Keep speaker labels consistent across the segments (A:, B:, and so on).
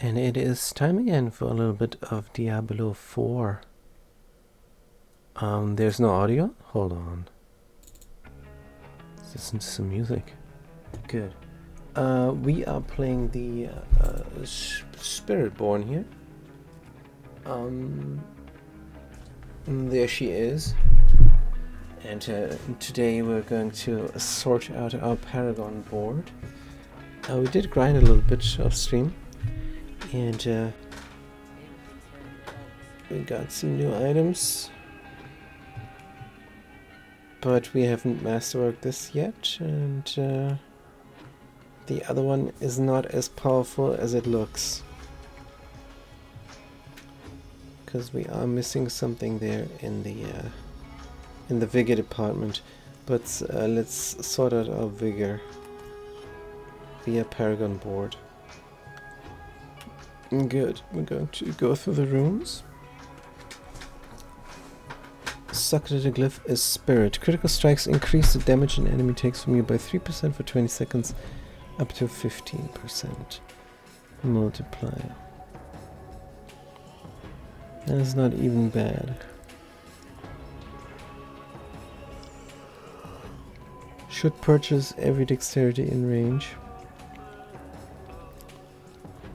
A: And it is time again for a little bit of Diablo 4. There's no audio? Hold on. Let's listen to some music. Good. We are playing the Spiritborn here. There she is. And today we're going to sort out our Paragon board. We did grind a little bit off stream. And we got some new items. But we haven't masterworked this yet. And the other one is not as powerful as it looks. Because we are missing something there in the vigor department. But let's sort out our vigor via Paragon board. Good. We're going to go through the runes. Succeeded glyph is spirit. Critical strikes increase the damage an enemy takes from you by 3% for 20 seconds, up to 15% multiplier. That is not even bad. Should purchase every dexterity in range.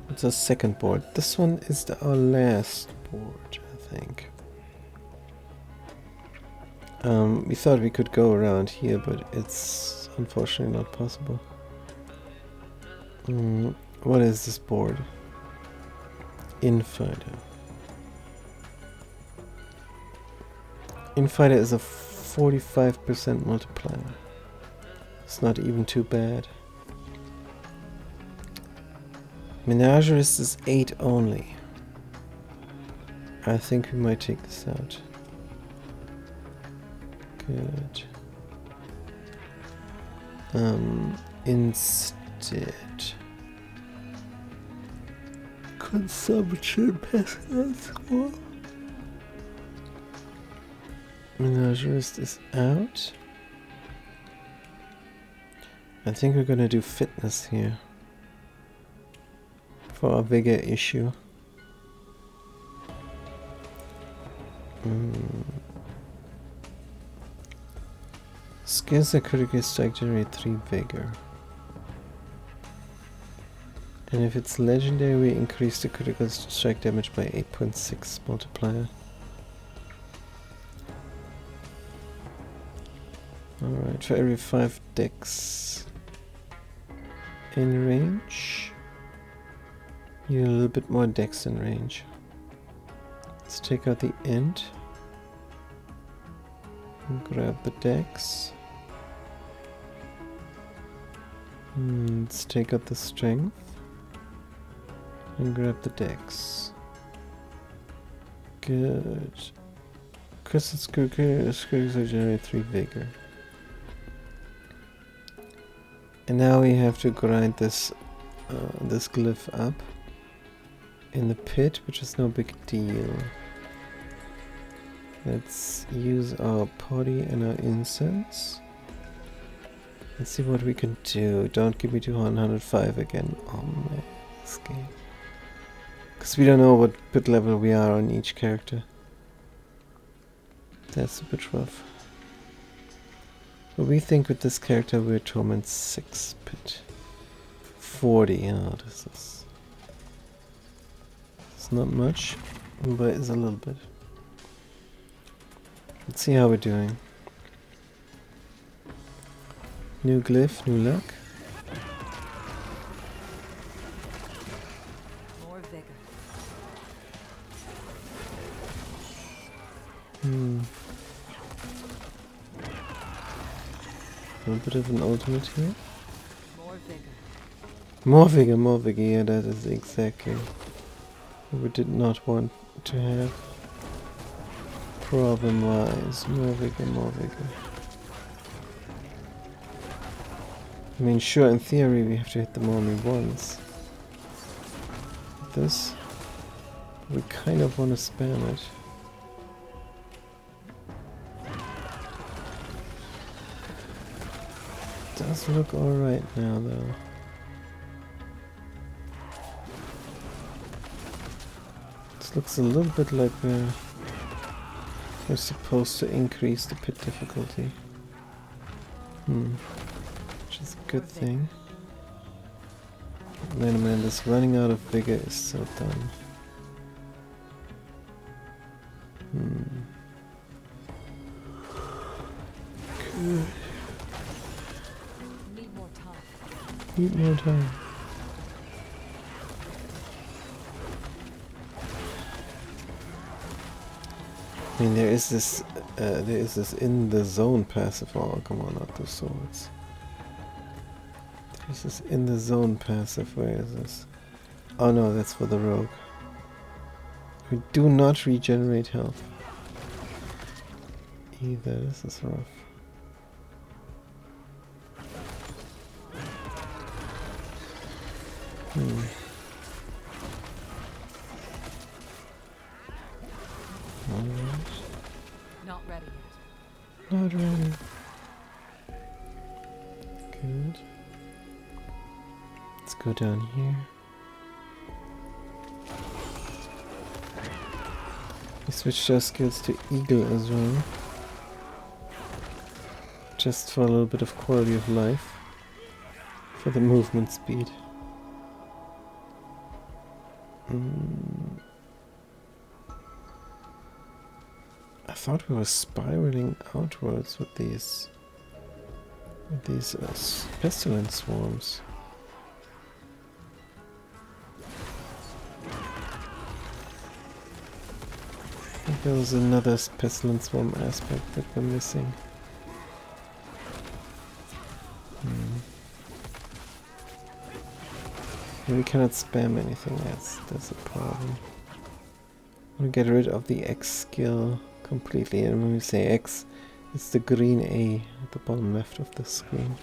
A: It's our second board. This one is our last board, I think. We thought we could go around here, but it's unfortunately not possible. What is this board? Infighter. Infighter is a 45% multiplier. It's not even too bad. Menagerist is 8 only. I think we might take this out. Good. Instead, consumption pestilence. Menagerist is out. I think we're gonna do fitness here for our vigor issue. Skills that critical strike generate 3 vigor. And if it's legendary, we increase the critical strike damage by 8.6 multiplier. Alright, for every 5 dex in range, you need a little bit more dex in range. Let's take out the int. And grab the dex. Let's take out the strength and grab the dex. Good. Crystal screws generate 3 vigor. And now we have to grind this this glyph up in the pit, which is no big deal. Let's use our potty and our incense. Let's see what we can do. Don't give me 205 again. Oh man, this game. Because we don't know what pit level we are on each character. That's a bit rough. But we think with this character we're Torment 6 pit. 40, oh, this is... It's not much, but it's a little bit. Let's see how we're doing. New glyph, new luck.
B: More vigor.
A: A bit of an ultimate here.
B: More vigor.
A: More vigor, more vigor. Yeah, that is exactly what we did not want to have. Problem-wise, more vigor, more vigor. I mean, sure, in theory we have to hit them only once. This, we kind of want to spam it. Does look alright now, though. This looks a little bit like we're supposed to increase the pit difficulty. Which is a good thing. Wait a minute, this running out of vigor is so dumb. Good.
B: Need more time.
A: Need more time. I mean, there is this in the zone passive. Oh, come on, not the swords. There's this in the zone passive. Where is this? Oh no, that's for the rogue. We do not regenerate health. Either. This is rough. Alright.
B: Not ready yet.
A: Not ready. Good. Let's go down here. We switched our skills to Eagle as well. Just for a little bit of quality of life. For the movement speed. I thought we were spiraling outwards with these pestilence swarms. I think there was another pestilence swarm aspect that we're missing. We cannot spam anything, that's a problem. I want to get rid of the X skill completely, and when we say X, it's the green A at the bottom left of the screen.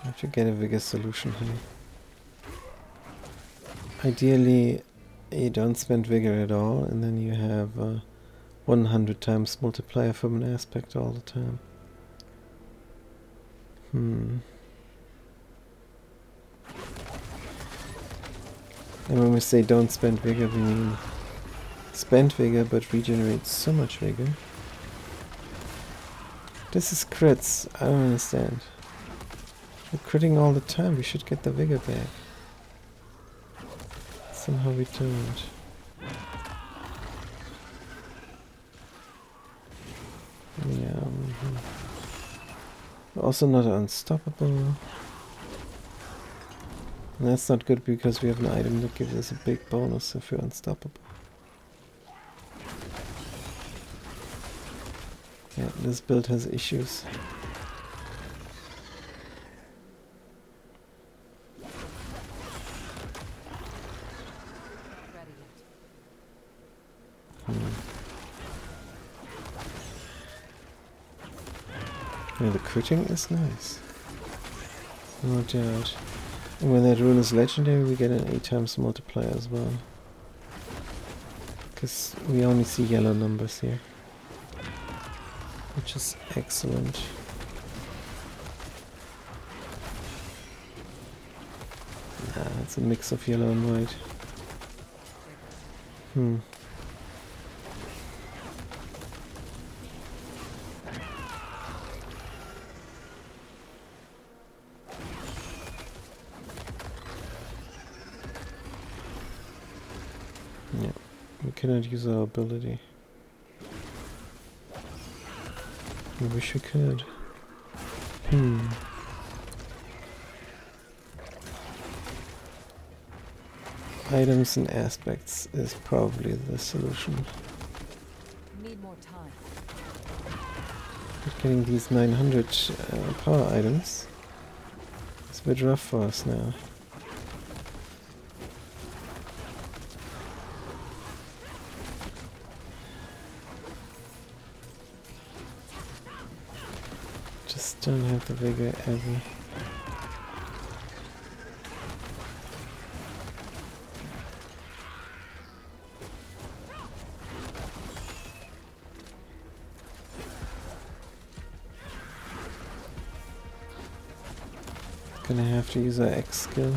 A: I have to get a vigor solution here. Ideally, you don't spend vigor at all, and then you have 100 times multiplier from an aspect all the time. And when we say don't spend vigor, we mean spend vigor but regenerate so much vigor. This is crits, I don't understand. We're critting all the time, we should get the vigor back. Somehow we don't. Yeah. We're also not unstoppable. And that's not good because we have an item that gives us a big bonus if we're unstoppable. Yeah, this build has issues. Yeah, the critting is nice. No doubt. And when that rune is legendary, we get an 8 times multiplier as well. Because we only see yellow numbers here. Which is excellent. Nah, it's a mix of yellow and white. Yeah, we cannot use our ability. I wish we could. Items and aspects is probably the solution.
B: Need more time.
A: But getting these 900 power items is a bit rough for us now. Just don't have the vigor ever. Gonna have to use our X skill.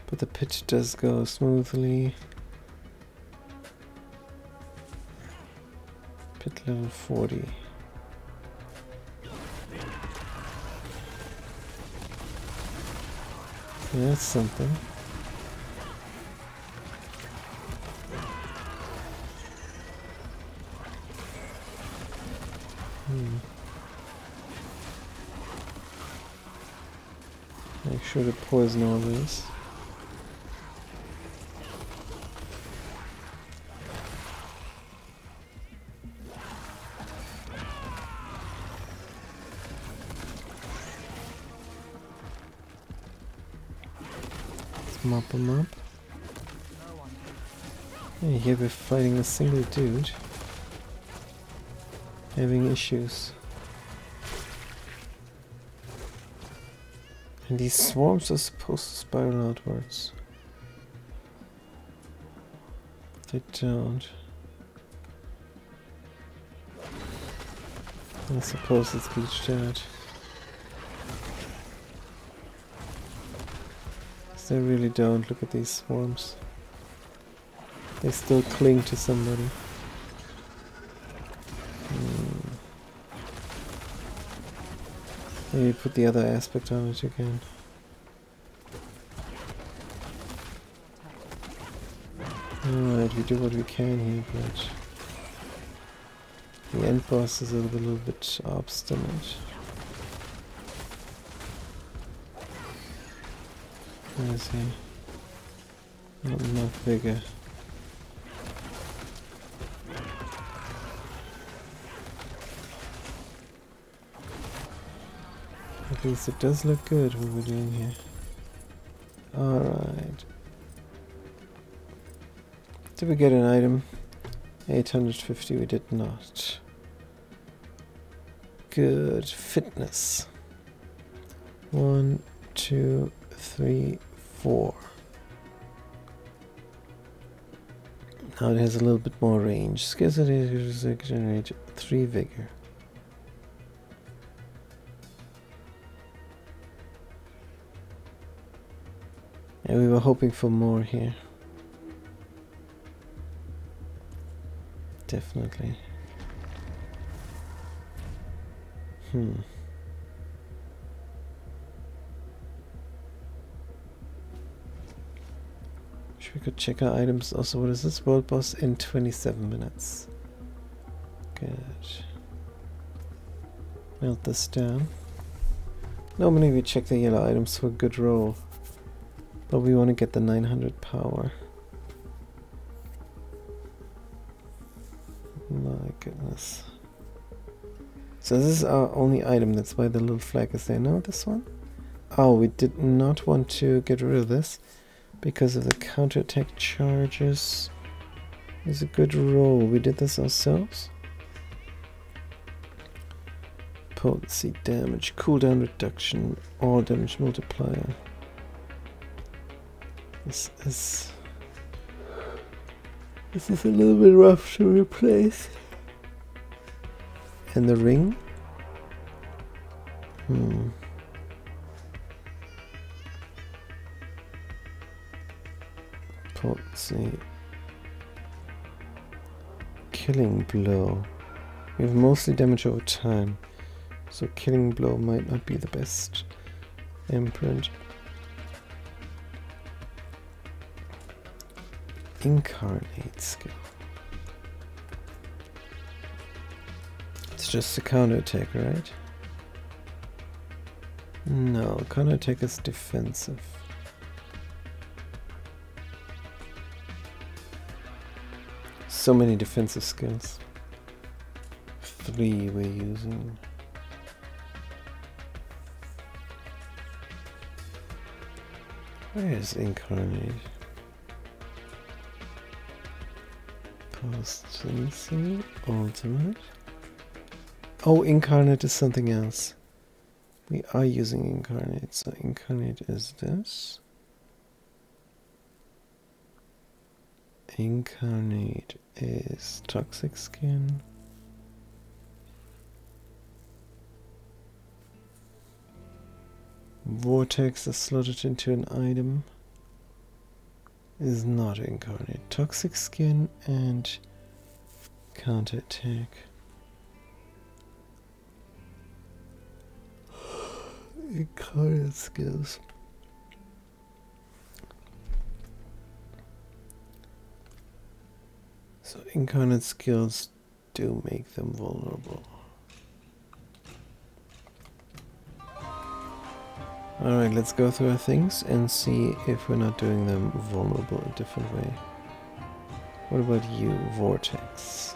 A: But the pitch does go smoothly. Pit level 40. Yeah, that's something. Make sure to poison all this. Let's mop them up. Yeah, here we're fighting a single dude. Having issues. And these swarms are supposed to spiral outwards. They don't. I suppose it's glitched out. They really don't. Look at these swarms. They still cling to somebody. Maybe put the other aspect on it again. Alright, we do what we can here, but the end boss is a little bit obstinate. Where is he? Not enough vigor. At least it does look good what we're doing here. Alright. Did we get an item? 850 we did not. Good. Fitness. 1, 2, 3, 4. Now it has a little bit more range. Skills that generate 3 vigor. And we were hoping for more here. Definitely. We could check our items. Also, what is this? World boss in 27 minutes. Good. Melt this down. Normally we check the yellow items for a good roll, but we want to get the 900 power. My goodness. So this is our only item, that's why the little flag is there. No, this one? Oh, we did not want to get rid of this because of the counterattack charges. It's a good roll. We did this ourselves. Potency, damage, cooldown reduction, all damage multiplier. This is a little bit rough to replace. And the ring? Potency. Killing blow. We have mostly damage over time, so killing blow might not be the best imprint. Incarnate skill. It's just a counterattack, right? No, counterattack is defensive. So many defensive skills. 3 we're using. Where is Incarnate? Post-sensing, ultimate. Oh, Incarnate is something else. We are using Incarnate, so Incarnate is this. Incarnate is toxic skin. Vortex is slotted into an item. Is not incarnate. Toxic skin and counterattack. Incarnate skills. So incarnate skills do make them vulnerable. Alright, let's go through our things and see if we're not doing them vulnerable a different way. What about you, Vortex?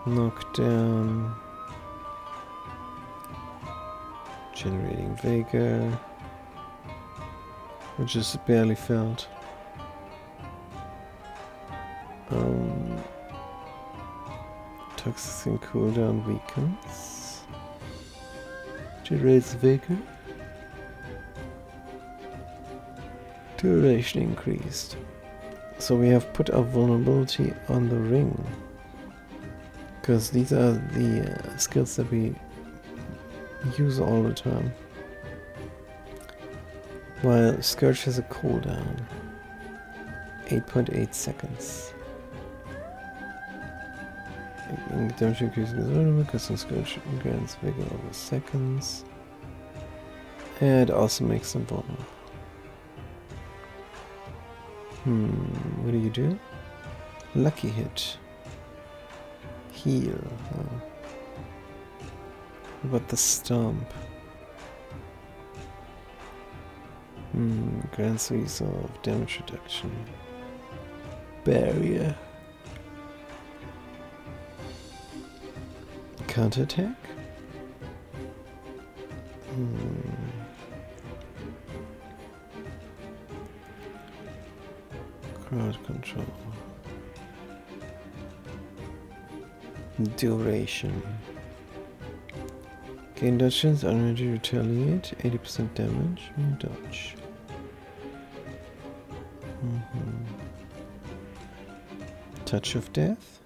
A: Knockdown. Generating Vigor. Which is barely felt. Toxic and cooldown weakens. Generates Vigor. Duration increased. So we have put our vulnerability on the ring. Because these are the skills that we use all the time. While Scourge has a cooldown. 8.8 seconds. Damage increases because Scourge grants vigor over seconds. And it also makes them vulnerable. What do you do? Lucky hit. Heal. What about the stomp? Grants resolve, damage reduction. Barrier. Counterattack? Crowd control. Duration. Gain dodges, energy retaliate, 80% damage, and dodge. Touch of death.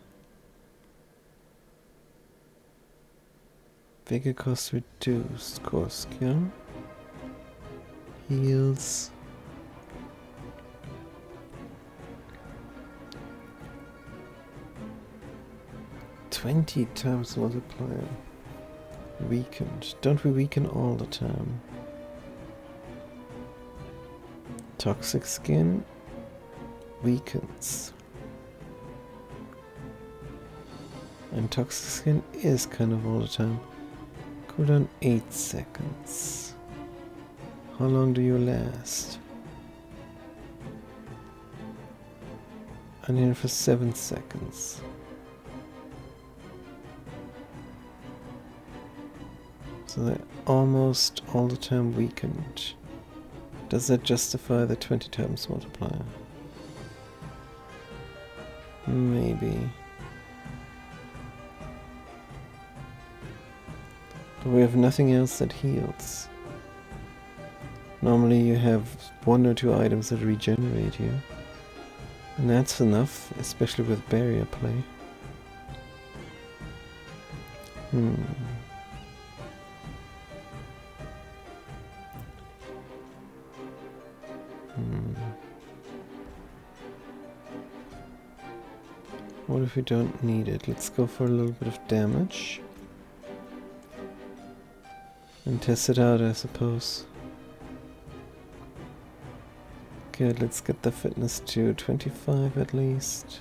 A: Vigor cost reduced, core skill. Heals. "20 times multiplier. Weakened. Don't we weaken all the time? Toxic skin weakens. And toxic skin is kind of all the time. Cooldown 8 seconds. How long do you last? Onion for 7 seconds. So they're almost all the time weakened. Does that justify the 20 times multiplier? Maybe. But we have nothing else that heals. Normally you have 1 or 2 items that regenerate you. And that's enough, especially with barrier play. What if we don't need it? Let's go for a little bit of damage. And test it out, I suppose. Okay, let's get the fitness to 25 at least.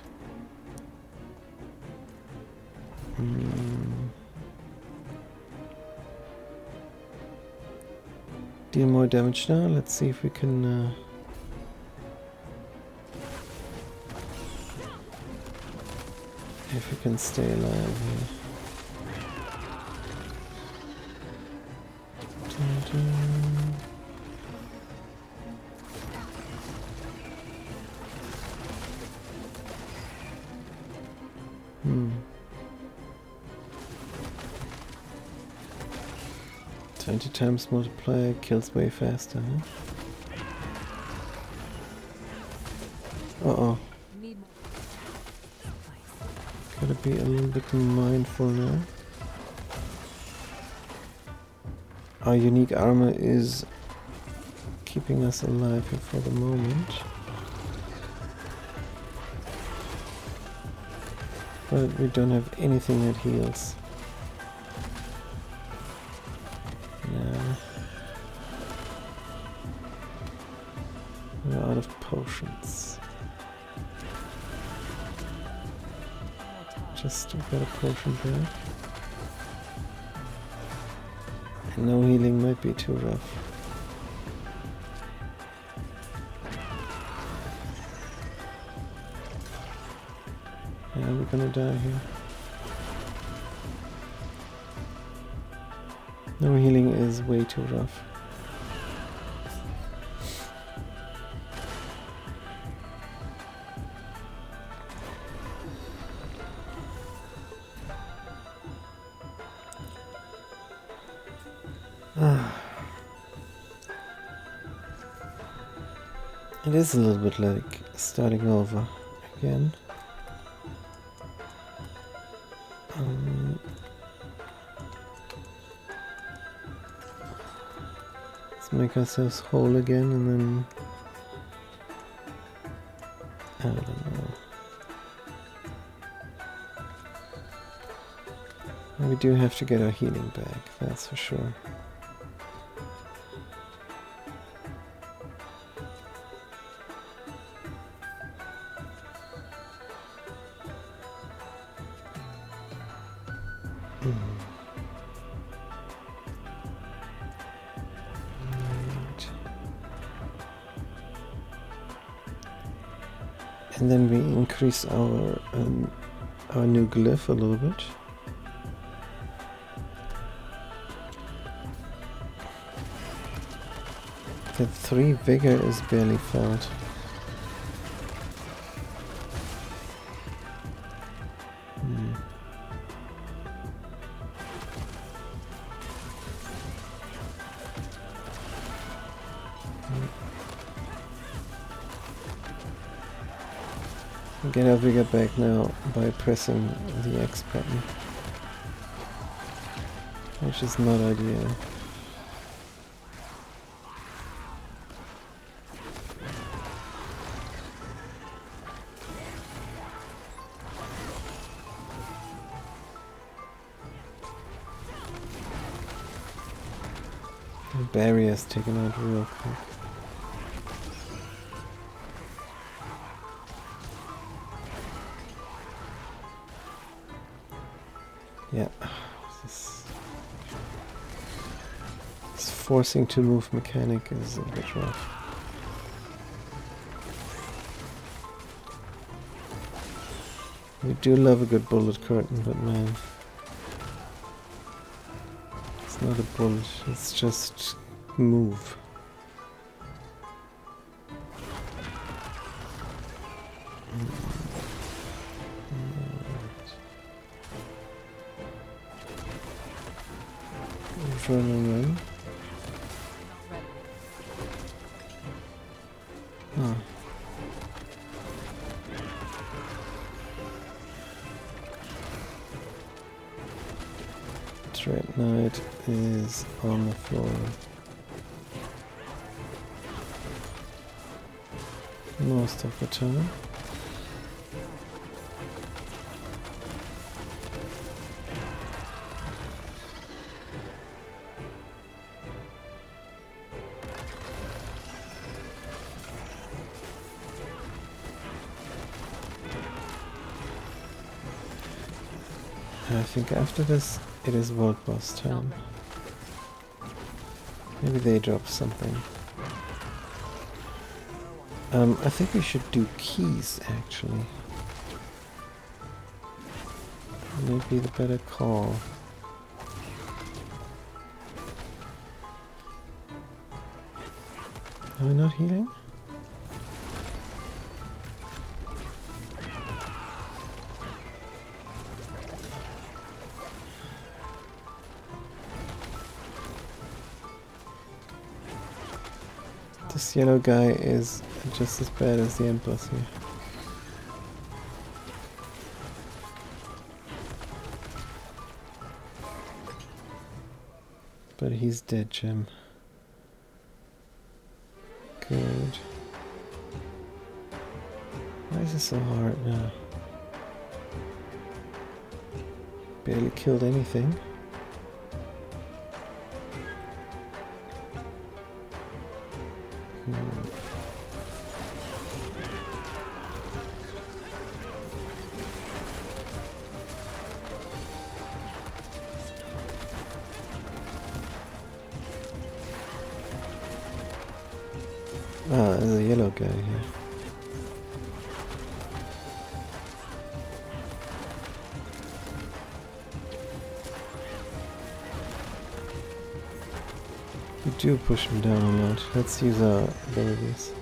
A: Deal more damage now. Let's see if we can... if we can stay alive here. Hmm. 20 times multiplier kills way faster, huh? Uh-oh.
B: Need
A: be a little bit mindful now. Our unique armor is keeping us alive here for the moment. But we don't have anything that heals. No. We're out of potions. Just got a potion there. And no healing might be too rough. Yeah, we're gonna die here. No healing is way too rough. It is a little bit like starting over again. Let's make ourselves whole again and then... I don't know. We do have to get our healing back, that's for sure. And then we increase our new glyph a little bit. The 3 vigor is barely felt. Get our vigor back now by pressing the X button, which is not ideal. The barrier's taken out real quick. Yeah, this forcing to move mechanic is a bit rough. We do love a good bullet curtain, but man, it's not a bullet, it's just move. Run. Oh. Dread Knight is on the floor. Most of the time. I think after this, it is World Boss time. Maybe they drop something. I think we should do keys, actually. Maybe the better call. Are we not healing? This yellow guy is just as bad as the end boss here. But he's dead, Jim. Good. Why is this so hard now? Barely killed anything. Ah, there's a yellow guy here. We do push him down a lot. Let's use our abilities.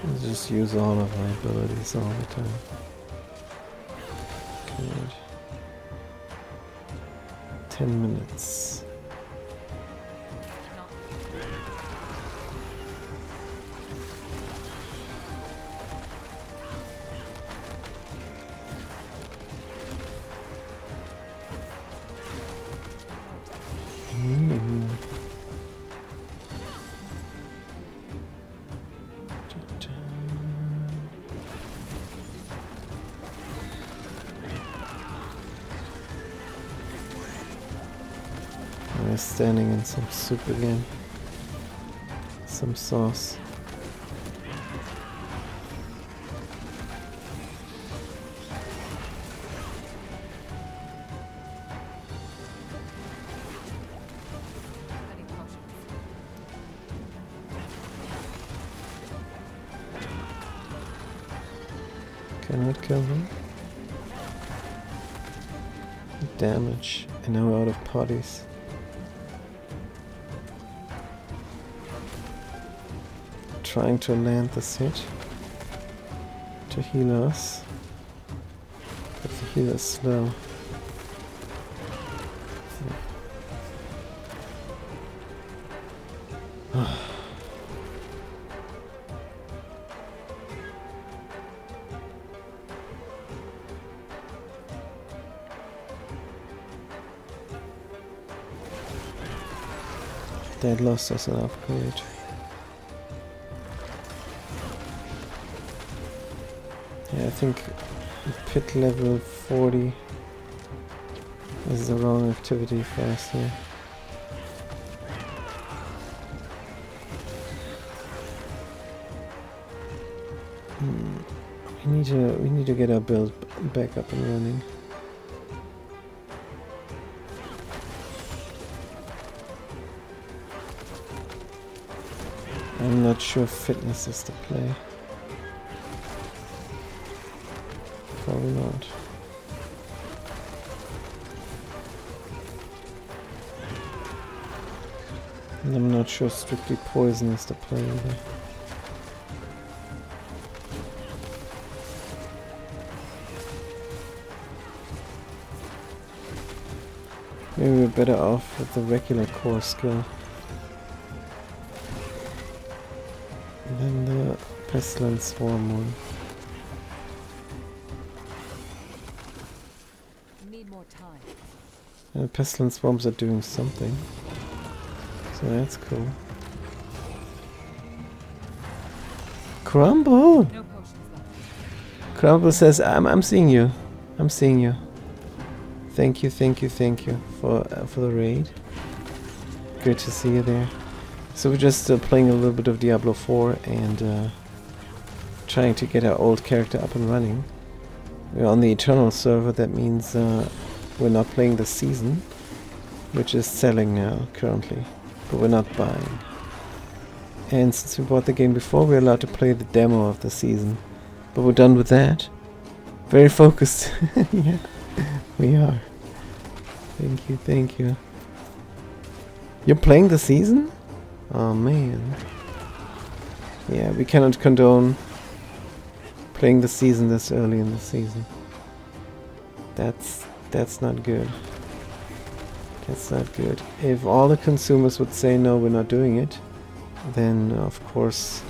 A: Let's just use all of our abilities all the time. Good. 10 minutes. We're standing in some soup again. Some sauce.
B: Any potions?
A: Cannot kill him. Damage. And now we're out of potties. Trying to land this hit to heal us, but the healer is slow. That lost us an upgrade. Yeah, I think pit level 40 is the wrong activity for us here. We need to get our build back up and running. I'm not sure fitness is the play. Probably not. And I'm not sure strictly poison is the play either. Maybe we're better off with the regular core skill than the pestilence swarm one.
B: Need more time.
A: The pestilence swarms are doing something, so that's cool. Crumble!
B: No potions left.
A: Crumble says, I'm seeing you. I'm seeing you. Thank you for the raid. Great to see you there. So we're just playing a little bit of Diablo 4 and trying to get our old character up and running. We're on the Eternal server. That means we're not playing the season, which is selling now currently, but we're not buying. And since we bought the game before, we're allowed to play the demo of the season, but we're done with that. Very focused. Yeah, we are. Thank you. You're playing the season? Oh man. Yeah, we cannot condone playing the season this early in the season. That's not good. That's not good. If all the consumers would say no, we're not doing it, then of course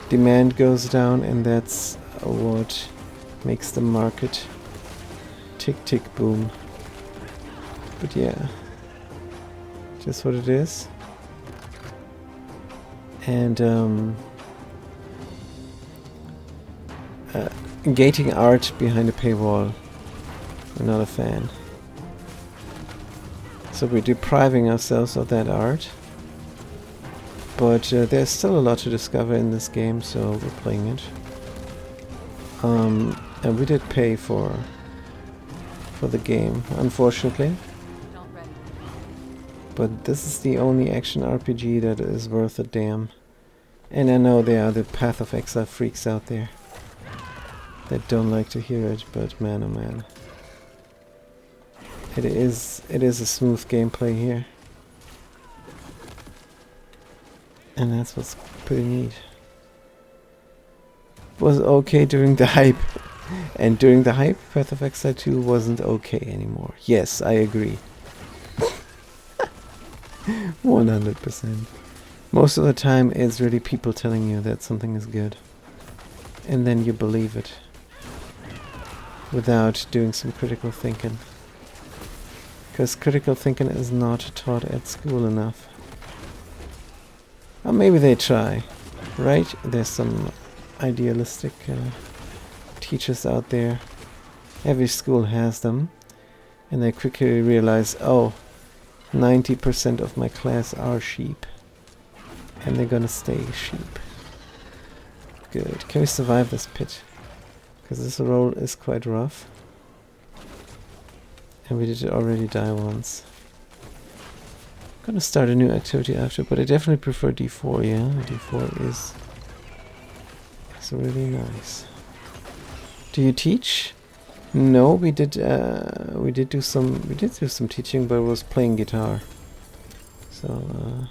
A: demand goes down, and that's what makes the market tick tick boom. But yeah, just what it is. And gating art behind a paywall, we're not a fan. So we're depriving ourselves of that art. But there's still a lot to discover in this game, so we're playing it. And we did pay for the game, unfortunately.
B: Not ready.
A: But this is the only action RPG that is worth a damn. And I know there are the Path of Exile freaks out there that don't like to hear it, but man oh man. It is a smooth gameplay here. And that's what's pretty neat. Was okay during the hype. And during the hype, Path of Exile 2 wasn't okay anymore. Yes, I agree. 100%. Most of the time it's really people telling you that something is good. And then you believe it. Without doing some critical thinking. Because critical thinking is not taught at school enough. Or maybe they try, right? There's some idealistic teachers out there. Every school has them. And they quickly realize, oh, 90% of my class are sheep. And they're gonna stay sheep. Good. Can we survive this pit? Because this roll is quite rough. And we did already die once. Gonna start a new activity after, but I definitely prefer D4, yeah? D4 is really nice. Do you teach? No, we did do some teaching, but it was playing guitar. So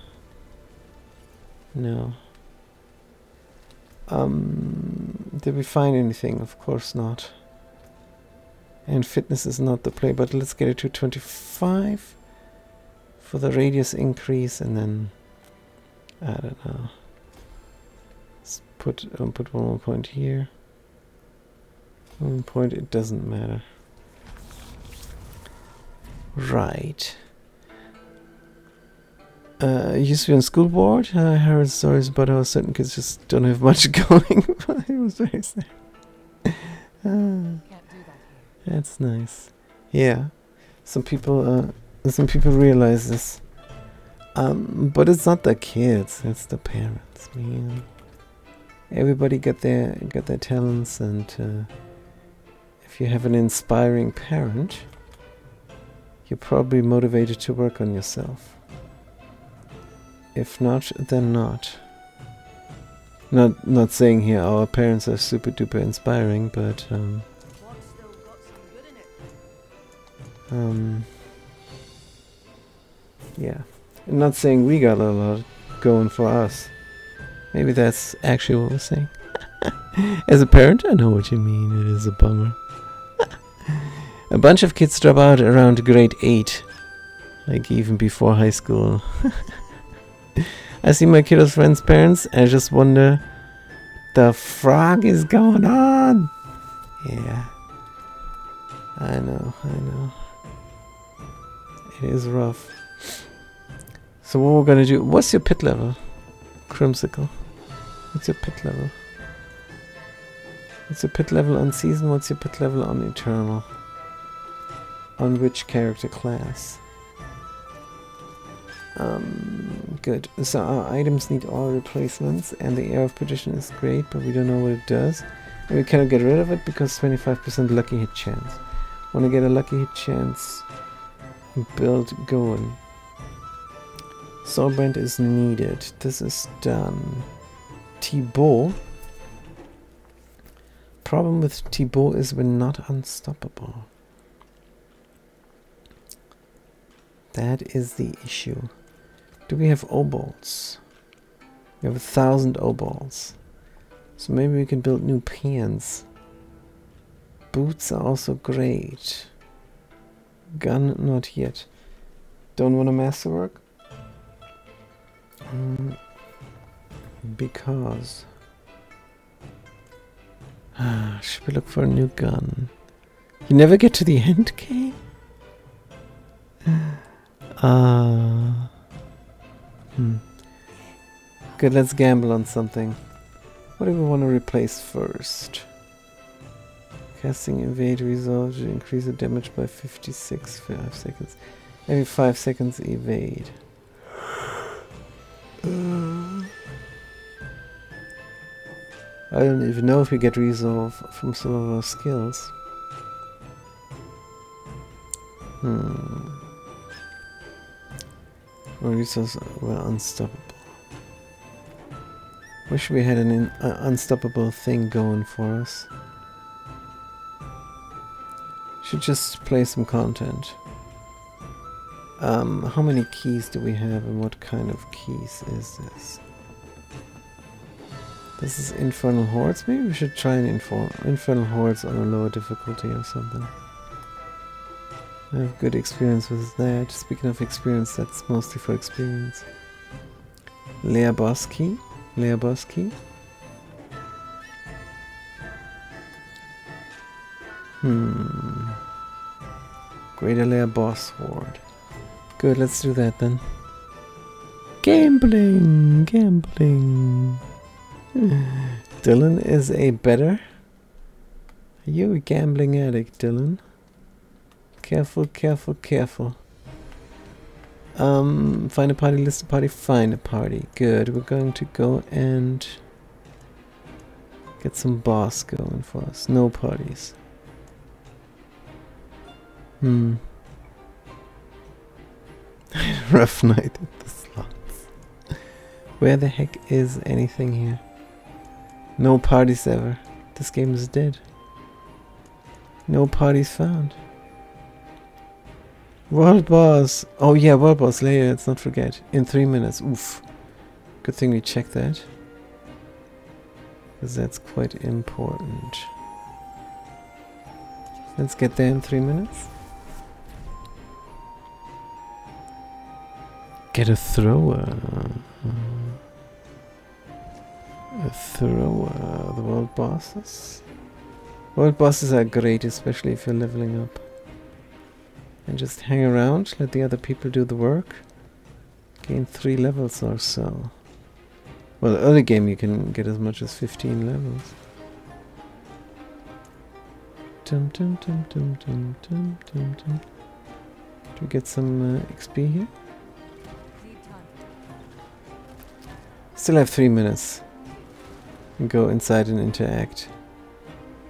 A: no. Did we find anything? Of course not. And fitness is not the play, but let's get it to 25 for the radius increase, and then I don't know. Let's put one more point here. 1 point, it doesn't matter. Right. Used to be on school board. I heard stories about how certain kids just don't have much going. It was very sad.
B: Can't do that here.
A: That's nice. Yeah, some people realize this. But it's not the kids; it's the parents. Man, everybody got their talents, and if you have an inspiring parent, you're probably motivated to work on yourself. If not, then not. Not saying here our parents are super duper inspiring, but yeah. I'm not saying we got a lot going for us. Maybe that's actually what we're saying. As a parent, I know what you mean. It is a bummer. A bunch of kids drop out around grade 8. Like even before high school. I see my kiddos' friends' parents, and I just wonder, the frog is going on. Yeah. I know. It is rough. So what we're gonna do, what's your pit level? Crimsicle. What's your pit level? What's your pit level on season? What's your pit level on Eternal? On which character class? Good. So our items need all replacements, and the Air of Perdition is great, but we don't know what it does. And we cannot get rid of it because 25% lucky hit chance. Want to get a lucky hit chance build going. Soulbrand is needed. This is done. Thibaut. Problem with Thibaut is we're not unstoppable. That is the issue. Do we have O-balls? We have 1,000 O-balls. So maybe we can build new pants. Boots are also great. Gun, not yet. Don't want a masterwork? Because... should we look for a new gun? You never get to the end game? Good, let's gamble on something. What do we want to replace first? Casting evade resolve to increase the damage by 56 5 seconds. Every 5 seconds evade. I don't even know if we get resolve from some of our skills. Our resources were unstoppable. Wish we had an unstoppable thing going for us. Should just play some content. How many keys do we have and what kind of keys is this? This is Infernal Hordes. Maybe we should try an Infernal Hordes on a lower difficulty or something. I have good experience with that. Speaking of experience, that's mostly for experience. Lair boss key. Lair boss key. Greater Lair boss horde. Good, let's do that then. Gambling! Gambling! Dylan is a better? Are you a gambling addict, Dylan? Careful, careful, careful. Find a party, list a party, find a party. Good, we're going to go and get some boss going for us. No parties. Rough night at the slots. Where the heck is anything here? No parties ever. This game is dead. No parties found. World boss. Oh yeah, world boss later, let's not forget. In 3 minutes. Oof. Good thing we checked that. Because that's quite important. Let's get there in 3 minutes. Get a thrower. A thrower. The world bosses. World bosses are great, especially if you're leveling up. And just hang around, let the other people do the work. Gain 3 levels or so. Well, early game you can get as much as 15 levels. Dum dum dum dum dum dum dum dum. Do we get some XP here? Still have 3 minutes. Go inside and interact.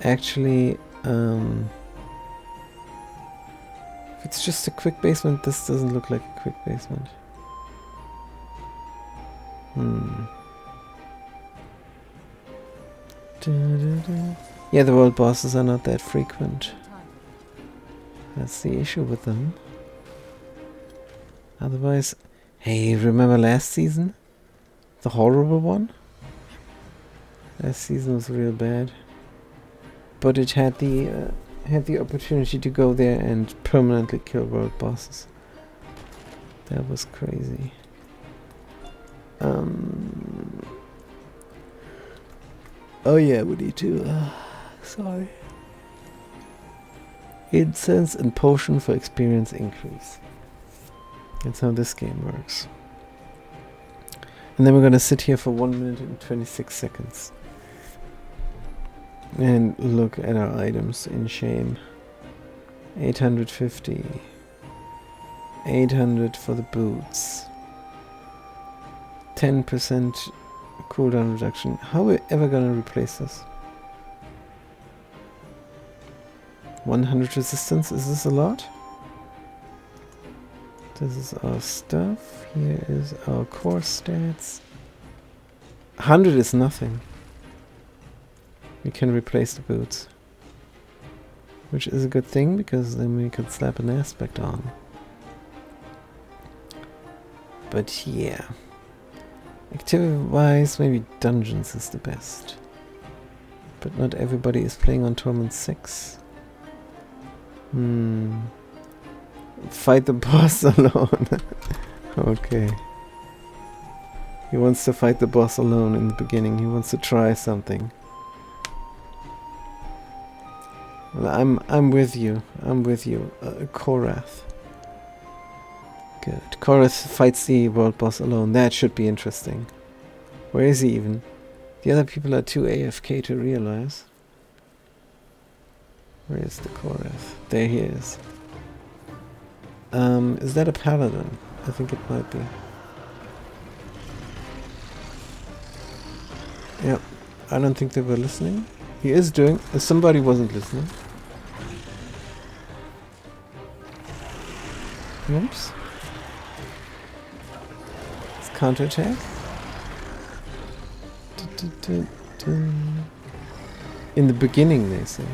A: Actually, if it's just a quick basement, this doesn't look like a quick basement. Yeah, the world bosses are not that frequent. That's the issue with them. Otherwise, hey, remember last season? The horrible one? Last season was real bad. But it had the opportunity to go there and permanently kill world bosses. That was crazy. Oh yeah, we need to... sorry. Incense and potion for experience increase. That's how this game works. And then we're gonna sit here for 1 minute and 26 seconds. And look at our items in shame. 850. 800 for the boots. 10% cooldown reduction. How are we ever gonna replace this? 100 resistance, is this a lot? This is our stuff. Here is our core stats. 100 is nothing. We can replace the boots. Which is a good thing, because then we could slap an aspect on. But yeah. Activity-wise, maybe dungeons is the best. But not everybody is playing on Torment 6. fight the boss alone. Okay. He wants to fight the boss alone in the beginning. He wants to try something. Well, I'm with you. I'm with you, Korath. Good. Korath fights the world boss alone. That should be interesting. Where is he even? The other people are too AFK to realize. Where is the Korath? There he is. Is that a paladin? I think it might be. Yep. I don't think they were listening. He is doing... somebody wasn't listening. Oops. Let's counterattack. In the beginning, they say.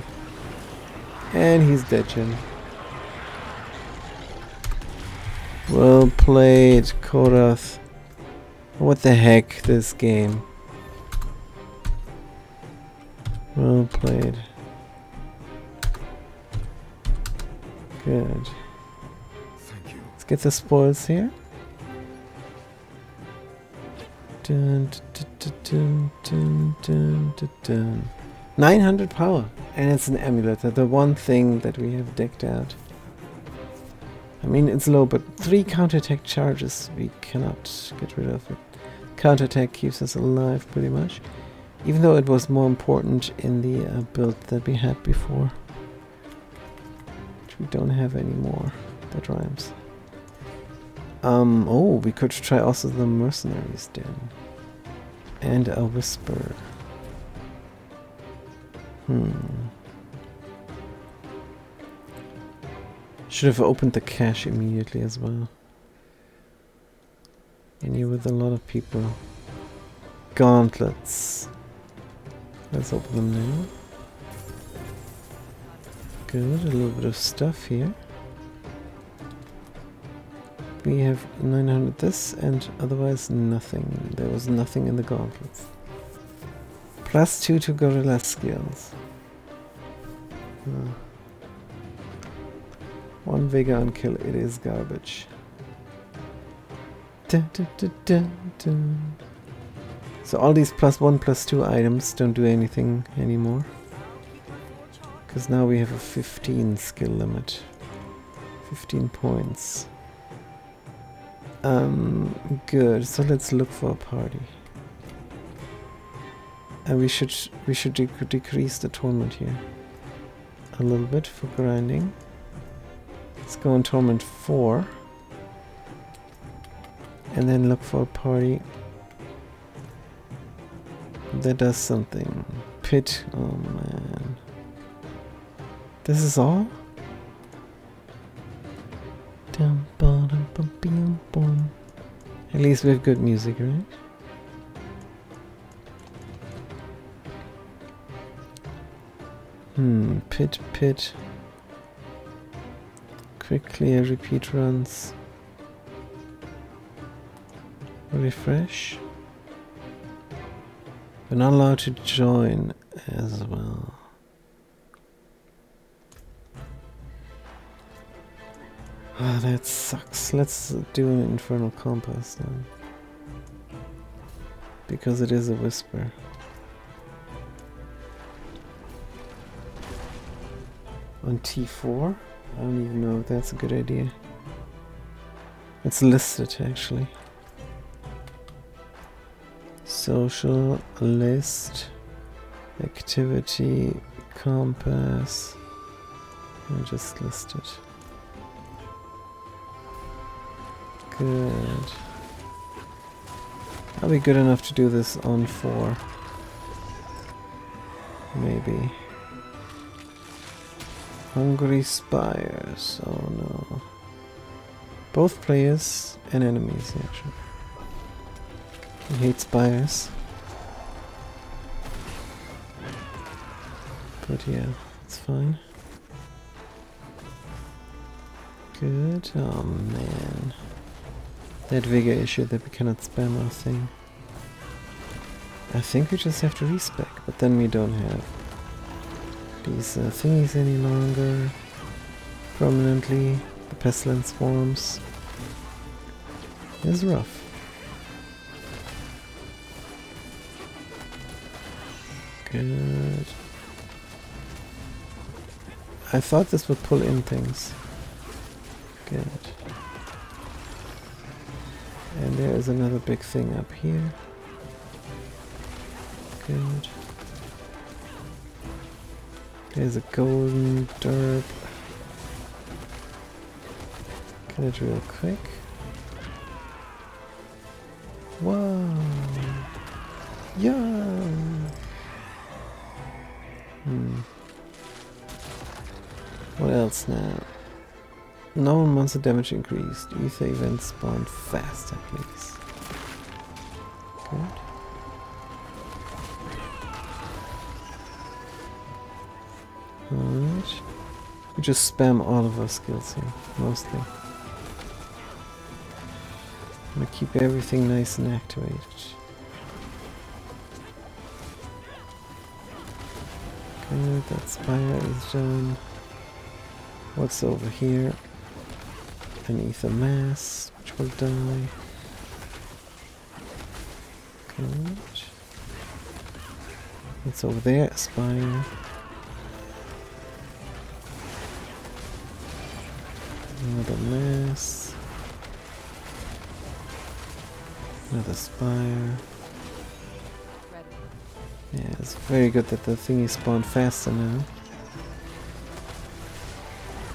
A: And he's dead, Jim. Well played, Korath. What the heck, this game. Well played. Good.
C: Thank you.
A: Let's get the spoils here. Dun, dun, dun, dun, dun, dun. 900 power. And it's an amulet. The one thing that we have decked out. I mean, it's low, but 3 counterattack charges. We cannot get rid of it. Counterattack keeps us alive pretty much. Even though it was more important in the build that we had before. Which we don't have anymore. That rhymes. Oh, we could try also the mercenaries den. And a whisper. Should have opened the cache immediately as well. And you with a lot of people. Gauntlets. Let's open them now. Good, a little bit of stuff here. We have 900 this and otherwise nothing. There was nothing in the gauntlets. +2 to gorilla skills. 1 vigor on kill, it is garbage. Dun, dun, dun, dun, dun. So all these +1, +2 items don't do anything anymore. Because now we have a 15 skill limit. 15 points. Good, so let's look for a party. And we should decrease the torment here. A little bit for grinding. Let's go on torment 4. And then look for a party that does something. Pit, oh man. This is all? At least we have good music, right? Pit. Quick clear, repeat runs. Refresh. We're not allowed to join as well. Ah, that sucks. Let's do an infernal compass then. Because it is a whisper. On T4? I don't even know if that's a good idea. It's listed actually. Social list, activity, compass. I just list it. Good. I'll be good enough to do this on 4. Maybe. Hungry spires. Oh no. Both players and enemies actually. He hates spires. But yeah, it's fine. Good. Oh man. That vigor issue that we cannot spam our thing. I think we just have to respec, but then we don't have these thingies any longer permanently. The pestilence swarms. It's rough. Good. I thought this would pull in things. Good. And there is another big thing up here. Good. There's a golden derp. Get it real quick. Whoa! Yeah! What else now? No monster damage increased. Ether events spawn faster, please. Good. Alright. We just spam all of our skills here, mostly. I'm gonna keep everything nice and activated. Good, that spire is done. What's over here? An ether mass, which will die. Good. What's over there? A spire. Another mass. Another spire.
B: Ready.
A: Yeah, it's very good that the thingy spawned faster now.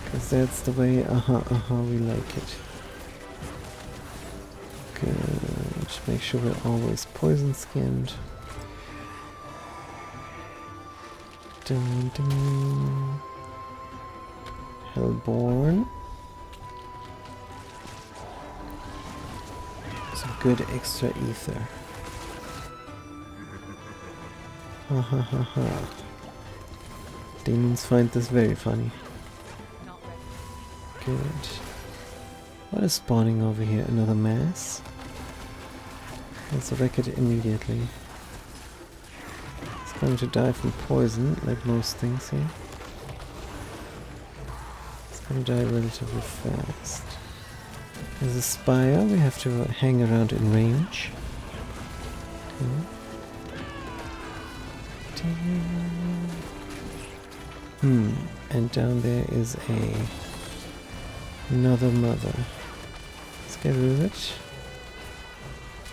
A: Because that's the way, we like it. Good. Just make sure we're always poison skinned. Dun, dun. Hellborn. Some good extra ether. Ha ha ha ha. Demons find this very funny.
B: Not ready.
A: Good. What is spawning over here? Another mass? Let's wreck it immediately. It's going to die from poison, like most things here. It's going to die relatively fast. There's a spire, we have to hang around in range. Okay. And down there is another mother. Let's get rid of it.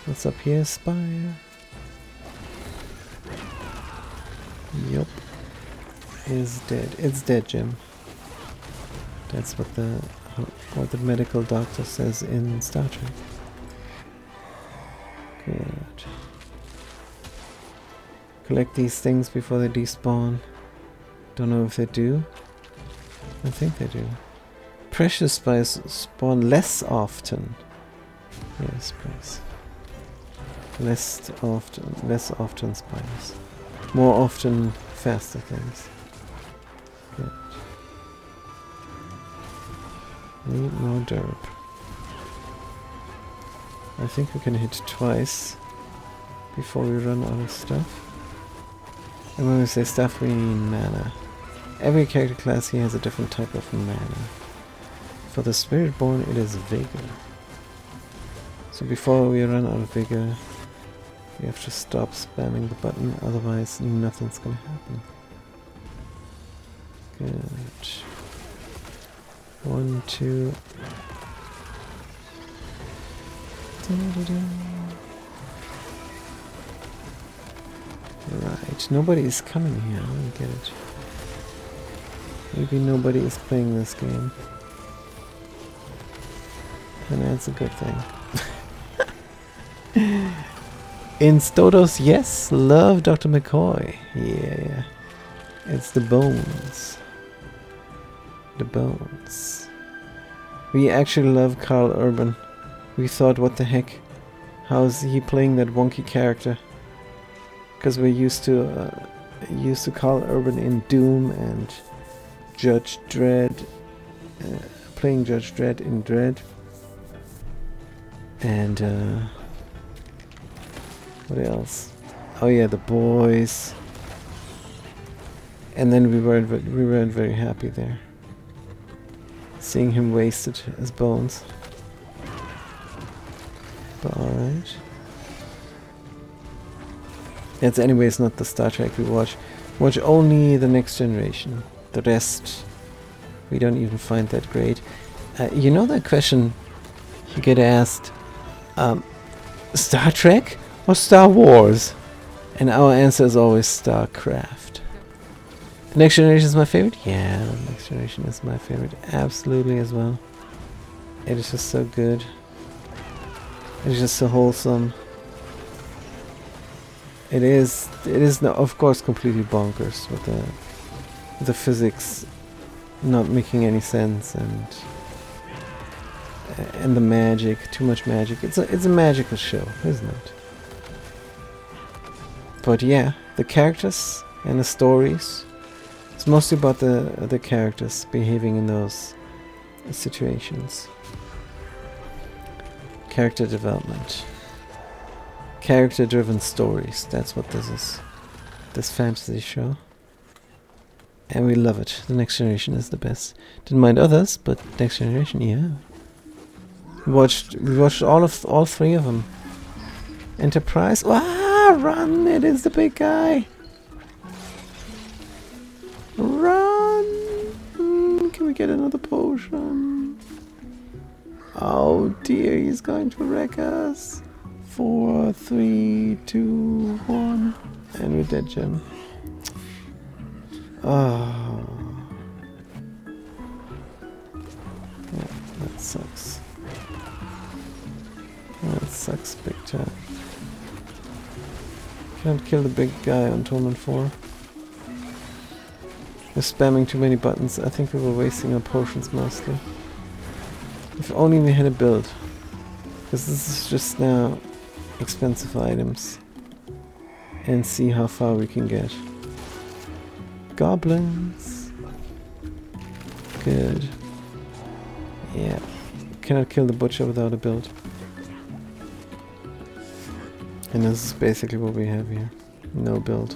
A: What's up here? Spire. Yup. Is dead. It's dead, Jim. That's what the medical doctor says in Star Trek. Good. Collect these things before they despawn. Don't know if they do. I think they do. Precious spires spawn less often. Yes, please. Less often spires. More often faster things. Good. Need more derp. I think we can hit twice before we run out of stuff. And when we say stuff, we mean mana. Every character class here has a different type of mana. For the Spiritborn, it is Vigor. So before we run out of Vigor, we have to stop spamming the button, otherwise nothing's gonna happen. Good. 1, 2. Da-da-da. Right, nobody is coming here, I don't get it. Maybe nobody is playing this game. And that's a good thing. In Stodos, yes, love Dr. McCoy. Yeah. It's the bones. The bones. We actually love Carl Urban. We thought, what the heck? How's he playing that wonky character? Because we're used to Carl Urban in Doom and Judge Dredd, playing Judge Dredd in Dredd. And what else? Oh yeah, The Boys. And then we weren't very happy there. Seeing him wasted his bones. But alright. It's anyways not the Star Trek we watch. Watch only the Next Generation. The rest we don't even find that great. You know that question you get asked, Star Trek or Star Wars? And our answer is always StarCraft. The Next Generation is my favorite? Yeah, the Next Generation is my favorite. Absolutely as well. It is just so good. It is just so wholesome. It is no, of course completely bonkers with the physics not making any sense and the magic, too much magic. It's a magical show, isn't it? But yeah, the characters and the stories. It's mostly about the characters behaving in those situations. Character development. Character-driven stories. That's what this is. This fantasy show. And we love it. The Next Generation is the best. Didn't mind others, but Next Generation, yeah. We watched all three of them. Enterprise. Ah, run! It is the big guy. Run! Can we get another potion? Oh dear, he's going to wreck us. 4, 3, 2, 1. And we're dead, Jim. Oh. Yeah, that sucks. That sucks big time. Can't kill the big guy on Torment 4. We're spamming too many buttons. I think we were wasting our potions mostly. If only we had a build. Because this is just now expensive items. And see how far we can get. Goblins. Good. Yeah. Cannot kill the butcher without a build. And this is basically what we have here. No build.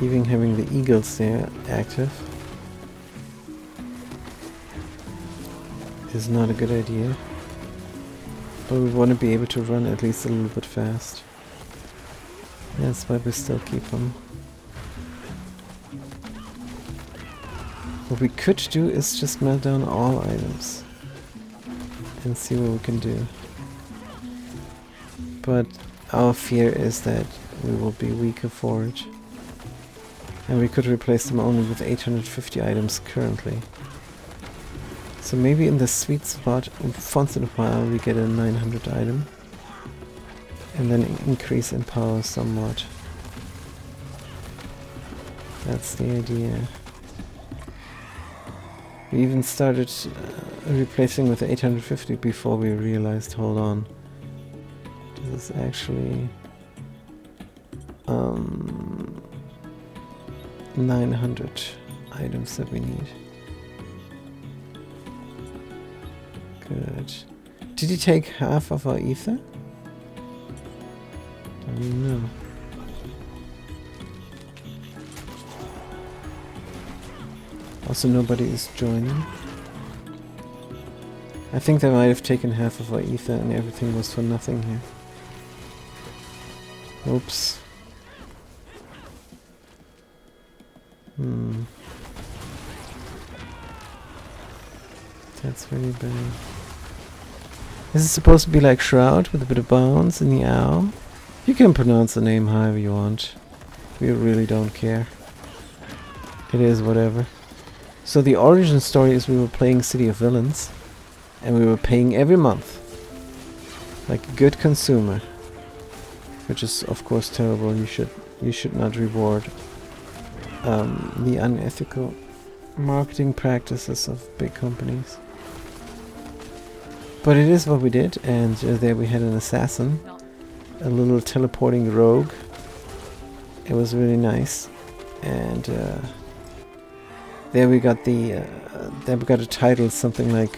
A: Even having the eagles there active is not a good idea. But we want to be able to run at least a little bit fast. That's why we still keep them. What we could do is just melt down all items and see what we can do. But our fear is that we will be weaker for it. And we could replace them only with 850 items currently. So maybe in the sweet spot, once in a while we get a 900 item. And then increase in power somewhat. That's the idea. We even started replacing with 850 before we realized, hold on, this is actually 900 items that we need. Good. Did he take half of our ether? Don't even know. Also, nobody is joining. I think they might have taken half of our ether and everything was for nothing here. Oops. That's really bad. This is supposed to be like Shroud with a bit of bounce in the owl. You can pronounce the name however you want. We really don't care. It is whatever. So the origin story is we were playing City of Villains and we were paying every month like a good consumer, which is of course terrible. You should not reward the unethical marketing practices of big companies. But it is what we did, and there we had an assassin, a little teleporting rogue. It was really nice, and there we got a title, something like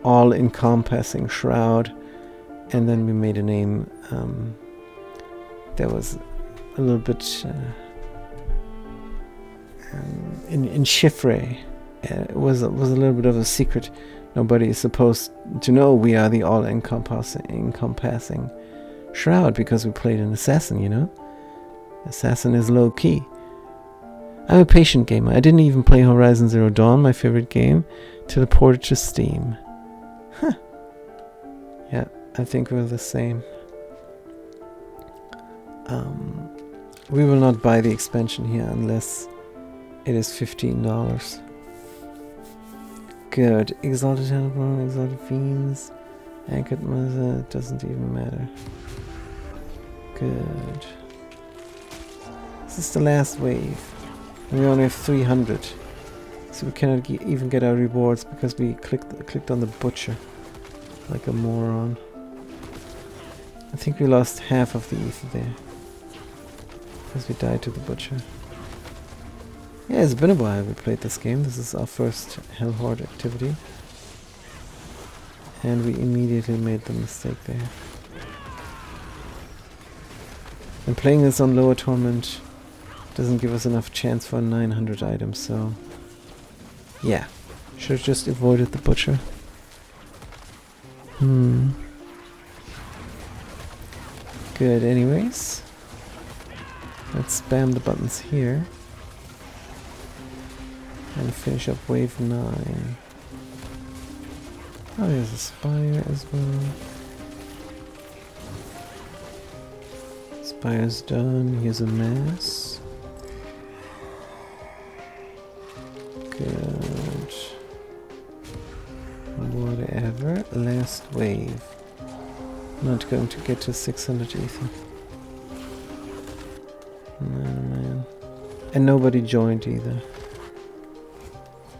A: all-encompassing shroud, and then we made a name that was a little bit in Chiffre. It was a little bit of a secret. Nobody is supposed to know we are the all-encompassing Shroud because we played an assassin, you know? Assassin is low-key. I'm a patient gamer. I didn't even play Horizon Zero Dawn, my favorite game, till it ported to Steam. Huh. Yeah, I think we're the same. We will not buy the expansion here unless it is $15. Good. Exalted Hellborn, Exalted Fiends, Anchored Mother, doesn't even matter. Good. This is the last wave. We only have 300. So we cannot even get our rewards because we clicked on the butcher. Like a moron. I think we lost half of the ether there. Because we died to the butcher. Yeah, it's been a while we played this game. This is our first Hell Horde activity. And we immediately made the mistake there. And playing this on lower torment doesn't give us enough chance for 900 items, so... yeah. Should have just avoided the butcher. Good, anyways. Let's spam the buttons here. And finish up wave 9. Oh, there's a spire as well. Spire's done. Here's a mass. Good. Whatever. Last wave. Not going to get to 600 ether. Man. And nobody joined either.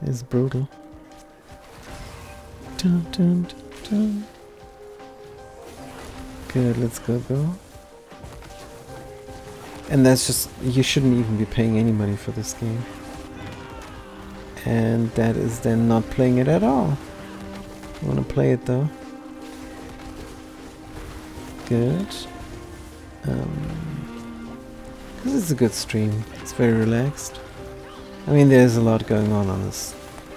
A: It's brutal. Dun, dun, dun, dun. Good, let's go. And that's just... you shouldn't even be paying any money for this game. And that is then not playing it at all. I want to play it though. Good. This is a good stream. It's very relaxed. I mean, there's a lot going on this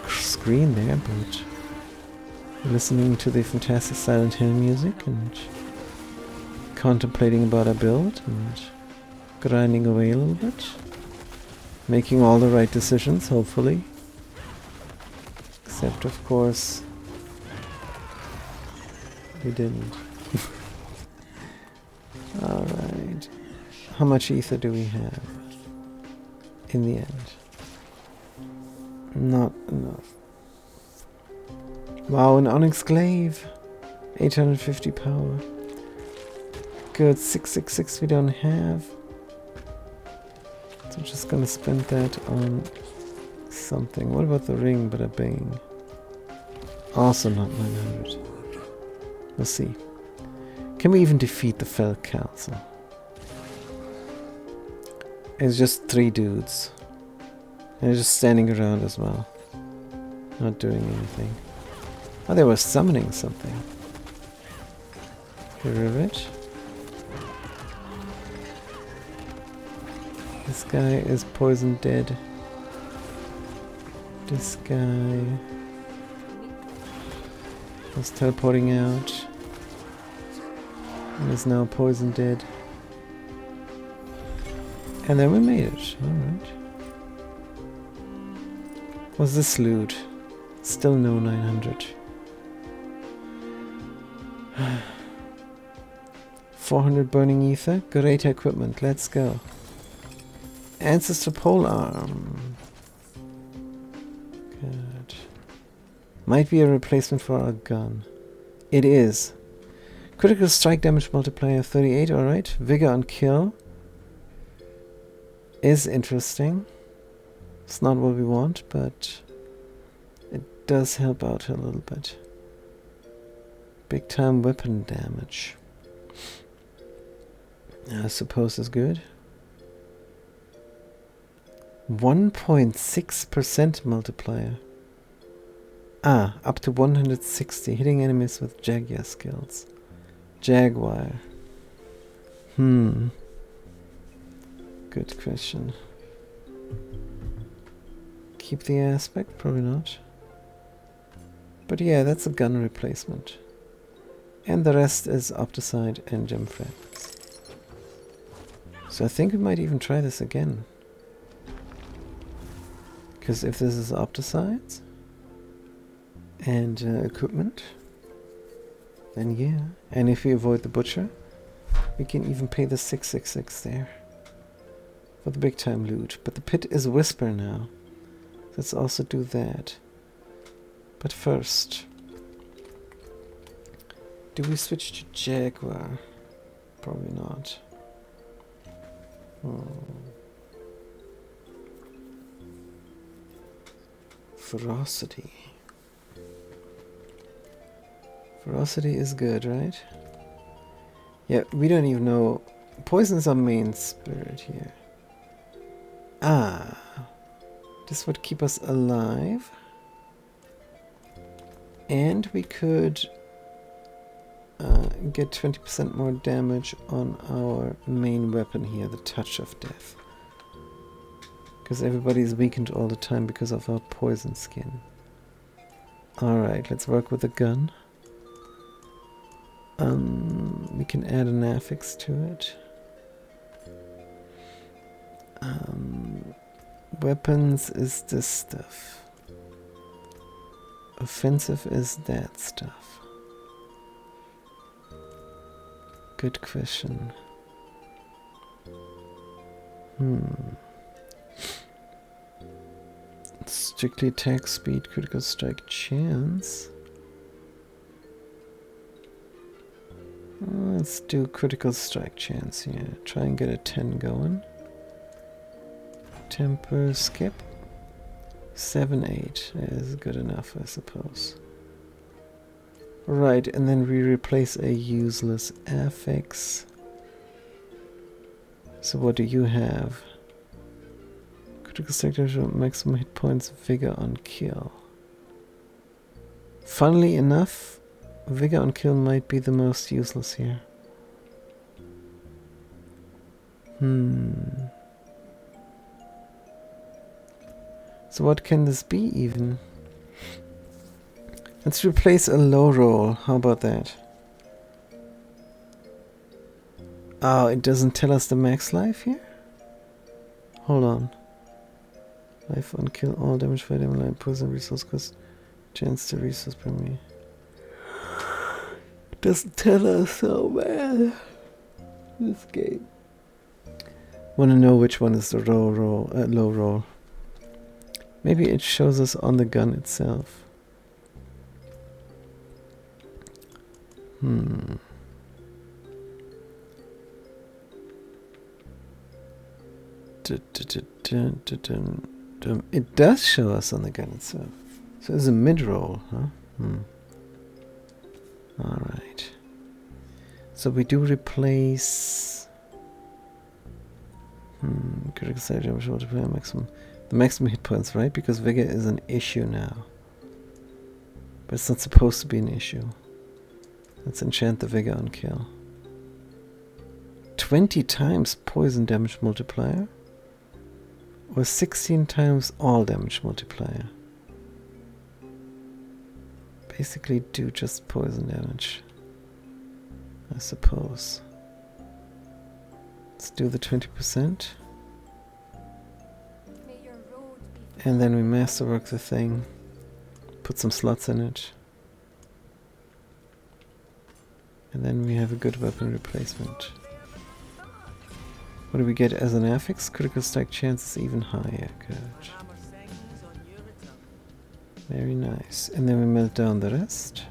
A: screen there, but listening to the fantastic Silent Hill music and contemplating about a build and grinding away a little bit. Making all the right decisions, hopefully. Except, of course, we didn't. Alright. How much ether do we have? In the end. Not enough. Wow, an Onyx Glaive! 850 power. Good, 666 we don't have. So I'm just gonna spend that on something. What about the ring? Bada bang. Also not 900. We'll see. Can we even defeat the Fell Council? It's just 3 dudes. And they're just standing around as well. Not doing anything. Oh, they were summoning something. Get rid of it. This guy is poison dead. This guy was teleporting out and is now poison dead. And then we made it. Alright. What's this loot? Still no 900. 400 burning ether. Great equipment. Let's go. Ancestor polearm. Good. Might be a replacement for our gun. It is. Critical strike damage multiplier 38, alright. Vigor on kill. Is interesting. It's not what we want, but it does help out a little bit. Big time weapon damage. I suppose is good. 1.6% multiplier. Ah, up to 160. Hitting enemies with Jaguar skills. Jaguar. Good question. keep the aspect? Probably not. But yeah, that's a gun replacement. And the rest is Opticide and gem fragments. So I think we might even try this again. Because if this is Opticides and equipment, then yeah. And if we avoid the Butcher, we can even pay the 666 there for the big time loot. But the pit is Whisper now. Let's also do that. But first, do we switch to Jaguar? Probably not. Ferocity. Ferocity is good, right? Yeah, we don't even know. Poison's our main spirit here. Ah. This would keep us alive. And we could get 20% more damage on our main weapon here, the Touch of Death. Because everybody's weakened all the time because of our poison skin. Alright, let's work with the gun. We can add an affix to it. Weapons is this stuff. Offensive is that stuff. Good question. Strictly attack speed, critical strike chance. Let's do critical strike chance here. Try and get a 10 going. Temper skip. 7-8 is good enough, I suppose. Right, and then we replace a useless affix. So what do you have? Critical strike damage, maximum hit points, vigor on kill. Funnily enough, vigor on kill might be the most useless here. So what can this be even? Let's replace a low roll. How about that? Oh, it doesn't tell us the max life here? Hold on. Life on kill, all damage for them, line, poison, resource cost, chance to resource per me. Doesn't tell us so bad. This game. Wanna know which one is the low roll? Maybe it shows us on the gun itself. It does show us on the gun itself. So it's a mid-roll, huh? Alright. So we do replace... critical side damage multiplier maximum. The maximum hit points, right? Because Vigor is an issue now. But it's not supposed to be an issue. Let's enchant the Vigor on kill. 20 times poison damage multiplier? Or 16 times all damage multiplier? Basically do just poison damage, I suppose. Let's do the 20%. And then we masterwork the thing. Put some slots in it. And then we have a good weapon replacement. What do we get as an affix? Critical strike chance is even higher. Good. Very nice. And then we melt down the rest.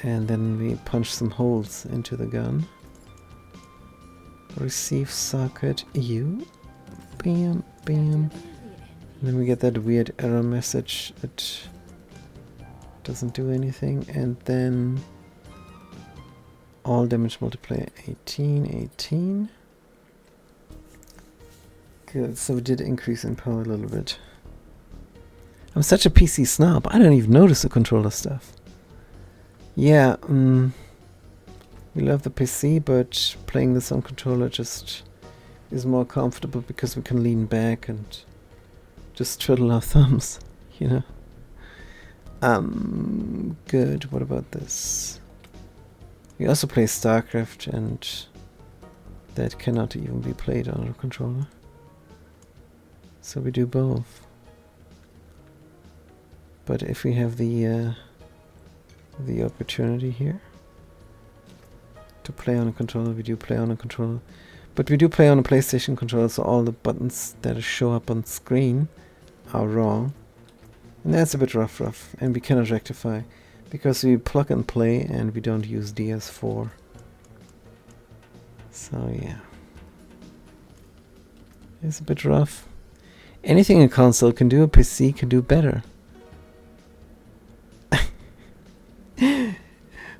A: And then we punch some holes into the gun. Receive socket U. Bam, bam. And then we get that weird error message that doesn't do anything. And then all damage multiplier 18. Good, so we did increase in power a little bit. I'm such a PC snob, I don't even notice the controller stuff. Yeah, we love the PC, but playing this on controller just is more comfortable because we can lean back and just twiddle our thumbs, you know. Good. What about this? We also play StarCraft, and that cannot even be played on a controller. So we do both. But if we have the opportunity here to play on a controller, we do play on a controller. But we do play on a PlayStation controller, so all the buttons that show up on screen are wrong. And that's a bit rough, and we cannot rectify, because we plug and play and we don't use DS4. So yeah. It's a bit rough. Anything a console can do, a PC can do better.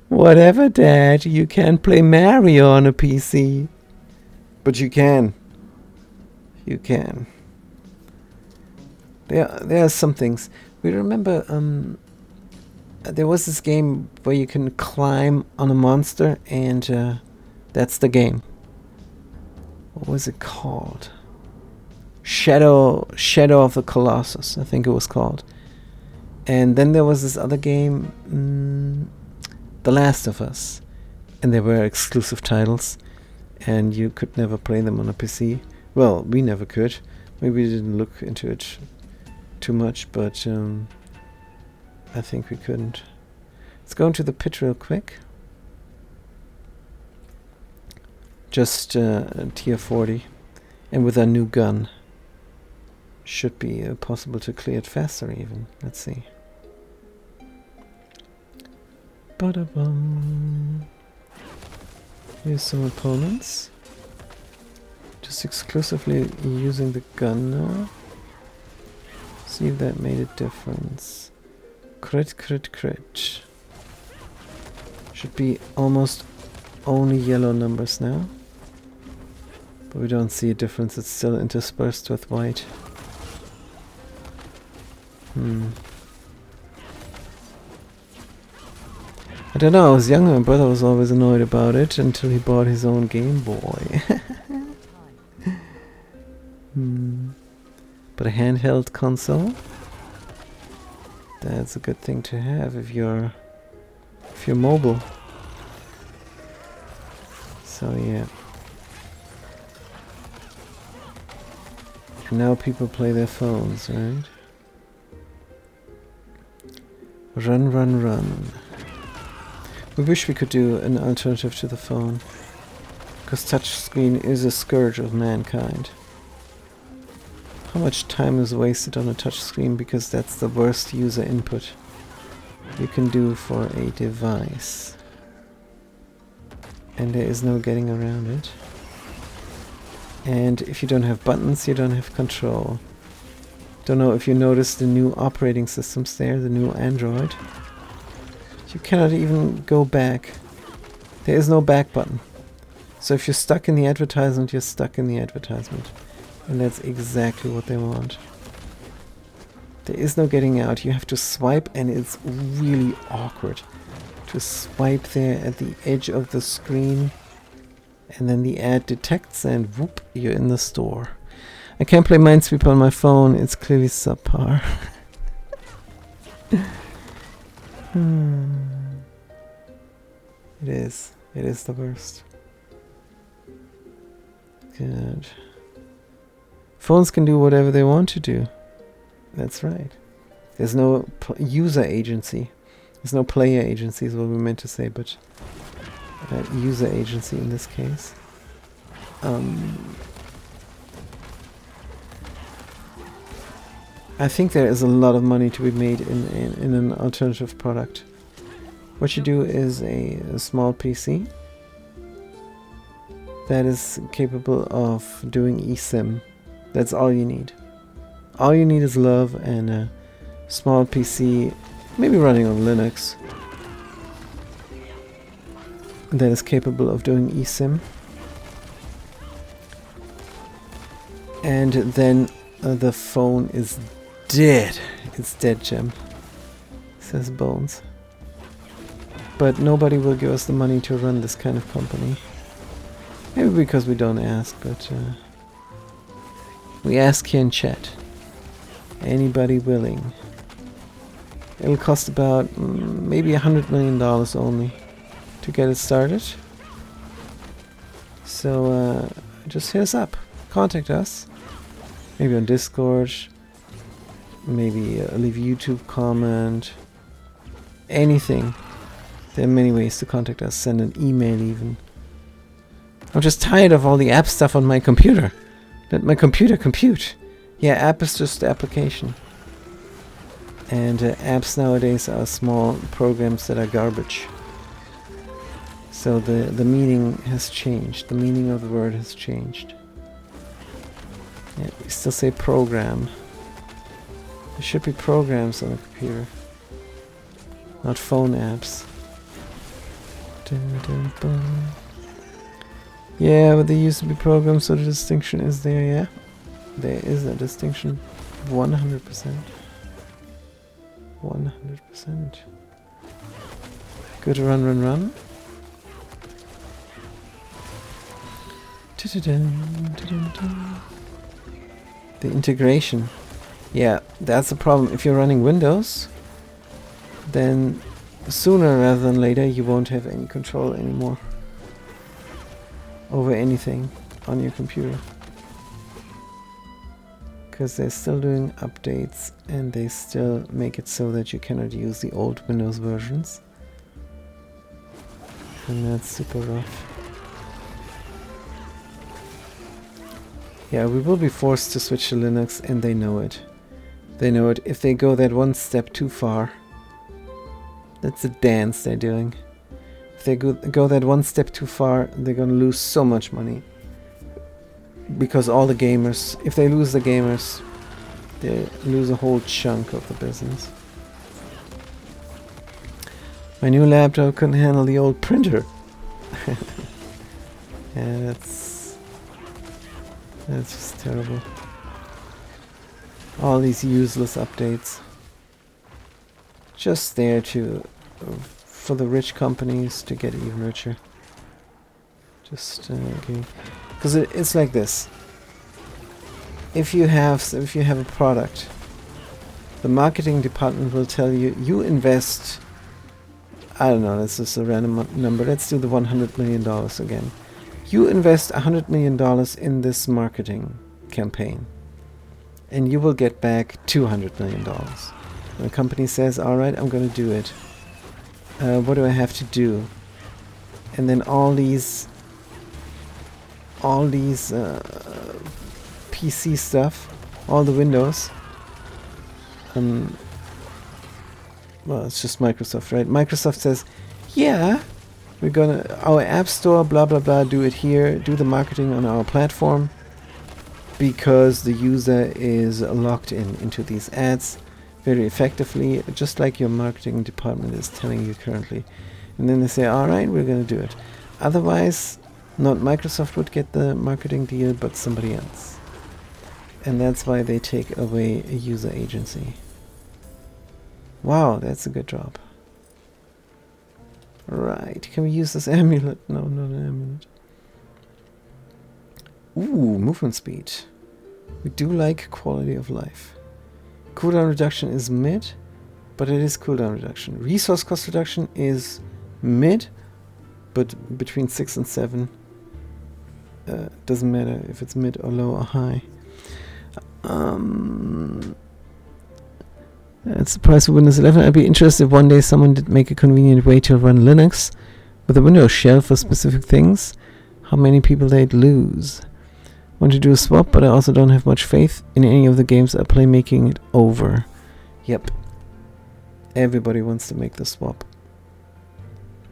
A: Whatever, Dad, you can't play Mario on a PC. But you can. You can. There are some things. We remember there was this game where you can climb on a monster, and that's the game. What was it called? Shadow of the Colossus, I think it was called. And then there was this other game, The Last of Us, and they were exclusive titles, and you could never play them on a PC. Well, we never could. Maybe we didn't look into it too much, but I think we couldn't. Let's go into the pit real quick. Just tier 40, and with our new gun should be possible to clear it faster even. Let's see. Ba-da-bum. Here's some opponents. Just exclusively using the gun now. See if that made a difference. Crit, crit, crit. Should be almost only yellow numbers now. But we don't see a difference, it's still interspersed with white. I don't know, I was young, my brother was always annoyed about it until he bought his own Game Boy. But a handheld console? That's a good thing to have if you're mobile. So yeah. And now people play their phones, right? Run, run, run. We wish we could do an alternative to the phone, because touchscreen is a scourge of mankind. How much time is wasted on a touchscreen because that's the worst user input you can do for a device. And there is no getting around it. And if you don't have buttons, you don't have control. Don't know if you noticed the new operating systems there, the new Android. You cannot even go back. There is no back button. So if you're stuck in the advertisement, you're stuck in the advertisement. And that's exactly what they want. There is no getting out. You have to swipe, and it's really awkward to swipe there at the edge of the screen, and then the ad detects and whoop, you're in the store. I can't play Minesweeper on my phone. It's clearly subpar. It is. It is the worst. Good. Phones can do whatever they want to do. That's right. There's no user agency. There's no player agency is what we meant to say, but user agency in this case. I think there is a lot of money to be made in an alternative product. What you do is a small PC that is capable of doing eSIM. That's all you need. All you need is love and a small PC, maybe running on Linux, that is capable of doing eSIM. And then the phone is dead. It's dead, Gem. Says Bones. But nobody will give us the money to run this kind of company. Maybe because we don't ask, but we ask here in chat. Anybody willing? It'll cost about maybe $100 million only to get it started. So just hit us up. Contact us. Maybe on Discord. Maybe leave a YouTube comment. Anything. There are many ways to contact us. Send an email even. I'm just tired of all the app stuff on my computer. Let my computer compute. Yeah, app is just the application. And apps nowadays are small programs that are garbage. So the meaning has changed. The meaning of the word has changed. Yeah, we still say program. There should be programs on a computer. Not phone apps. Dun, dun, dun. Yeah, but they used to be programs, so the distinction is there, yeah? There is a distinction. 100%. 100%. Good run, run, run. The integration. Yeah, that's the problem. If you're running Windows, then sooner rather than later you won't have any control anymore over anything on your computer. Because they're still doing updates and they still make it so that you cannot use the old Windows versions. And that's super rough. Yeah, we will be forced to switch to Linux, and they know it. They know it. If they go that one step too far, that's a dance they're doing. If they go that one step too far, they're gonna lose so much money. Because all the gamers, if they lose the gamers, they lose a whole chunk of the business. My new laptop couldn't handle the old printer. Yeah, that's just terrible. All these useless updates. Just there to for the rich companies to get even richer. Just okay. Because it's like this. If you have a product, the marketing department will tell you, you invest, I don't know, this is a random number, let's do the $100 million again. You invest $100 million in this marketing campaign, and you will get back $200 million. And the company says, alright, I'm going to do it. What do I have to do? And then all these PC stuff, all the Windows, well, it's just Microsoft, right? Microsoft says, yeah, we're gonna, our app store, blah blah blah, do it here, do the marketing on our platform, because the user is locked into these ads very effectively, just like your marketing department is telling you currently. And then they say, alright, we're gonna do it. Otherwise, not Microsoft would get the marketing deal, but somebody else. And that's why they take away a user agency. Wow, that's a good job. Right, can we use this amulet? No, not an amulet. Ooh, movement speed. We do like quality of life. Cooldown reduction is mid, but it is cooldown reduction. Resource cost reduction is mid, but between 6 and 7. Doesn't matter if it's mid or low or high. That's the price for Windows 11. I'd be interested if one day someone did make a convenient way to run Linux with a Windows shell for specific things. How many people they'd lose. Want to do a swap, but I also don't have much faith in any of the games I play making it over. Yep. Everybody wants to make the swap.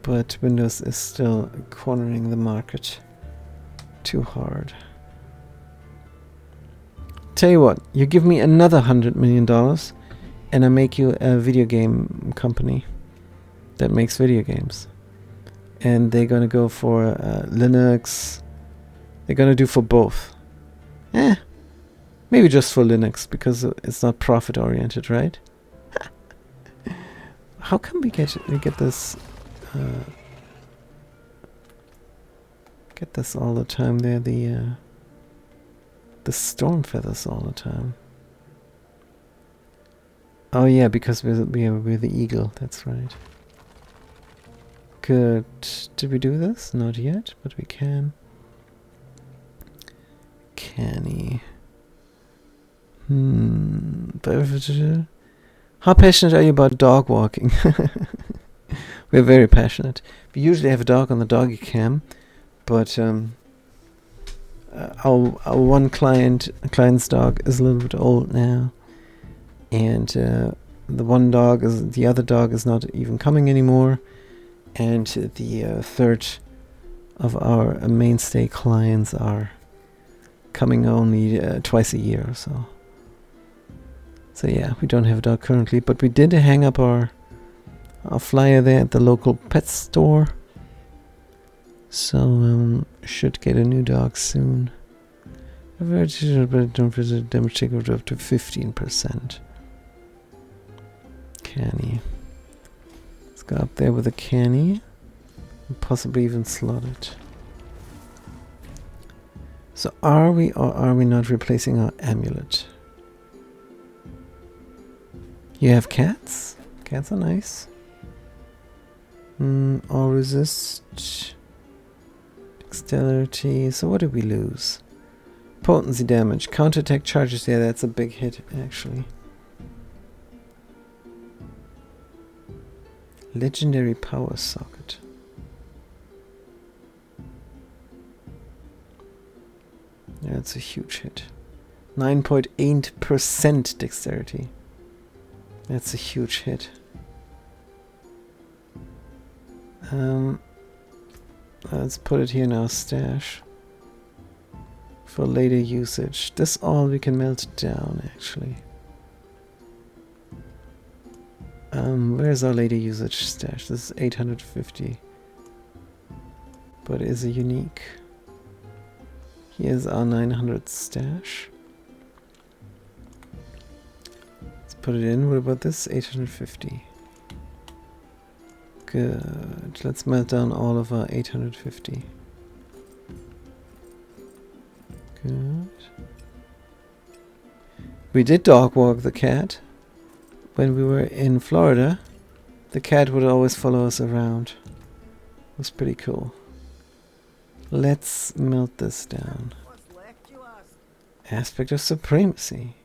A: But Windows is still cornering the market too hard. Tell you what, you give me another $100 million and I make you a video game company that makes video games. And they're gonna go for Linux. They're gonna do for both. Maybe just for Linux, because it's not profit oriented, right? How come we get this get this all the time there, the storm feathers all the time? Oh yeah, because we're the eagle. That's right. Good. Did we do this? Not yet, but we can. Canny. How passionate are you about dog walking? We're very passionate. We usually have a dog on the doggy cam, but our one client's dog is a little bit old now, and the other dog is not even coming anymore, and the third of our mainstay clients are coming only twice a year or so. So yeah, we don't have a dog currently, but we did hang up our flyer there at the local pet store. So should get a new dog soon. Don't visit damage takeover up to 15%. Canny. Let's go up there with a canny. And possibly even slot it. So are we or are we not replacing our amulet? You have cats? Cats are nice. All resist. Dexterity. So what did we lose? Potency damage. Counterattack charges. Yeah, that's a big hit, actually. Legendary power socket. Yeah, that's a huge hit. 9.8% dexterity. That's a huge hit. Let's put it here in our stash for later usage. This all we can melt down, actually. Where's our later usage stash? This is 850, but is a unique. Here's our 900 stash. Let's put it in. What about this? 850. Good. Let's melt down all of our 850. Good. We did dog walk the cat. When we were in Florida, the cat would always follow us around. It was pretty cool. Let's melt this down. Aspect of supremacy.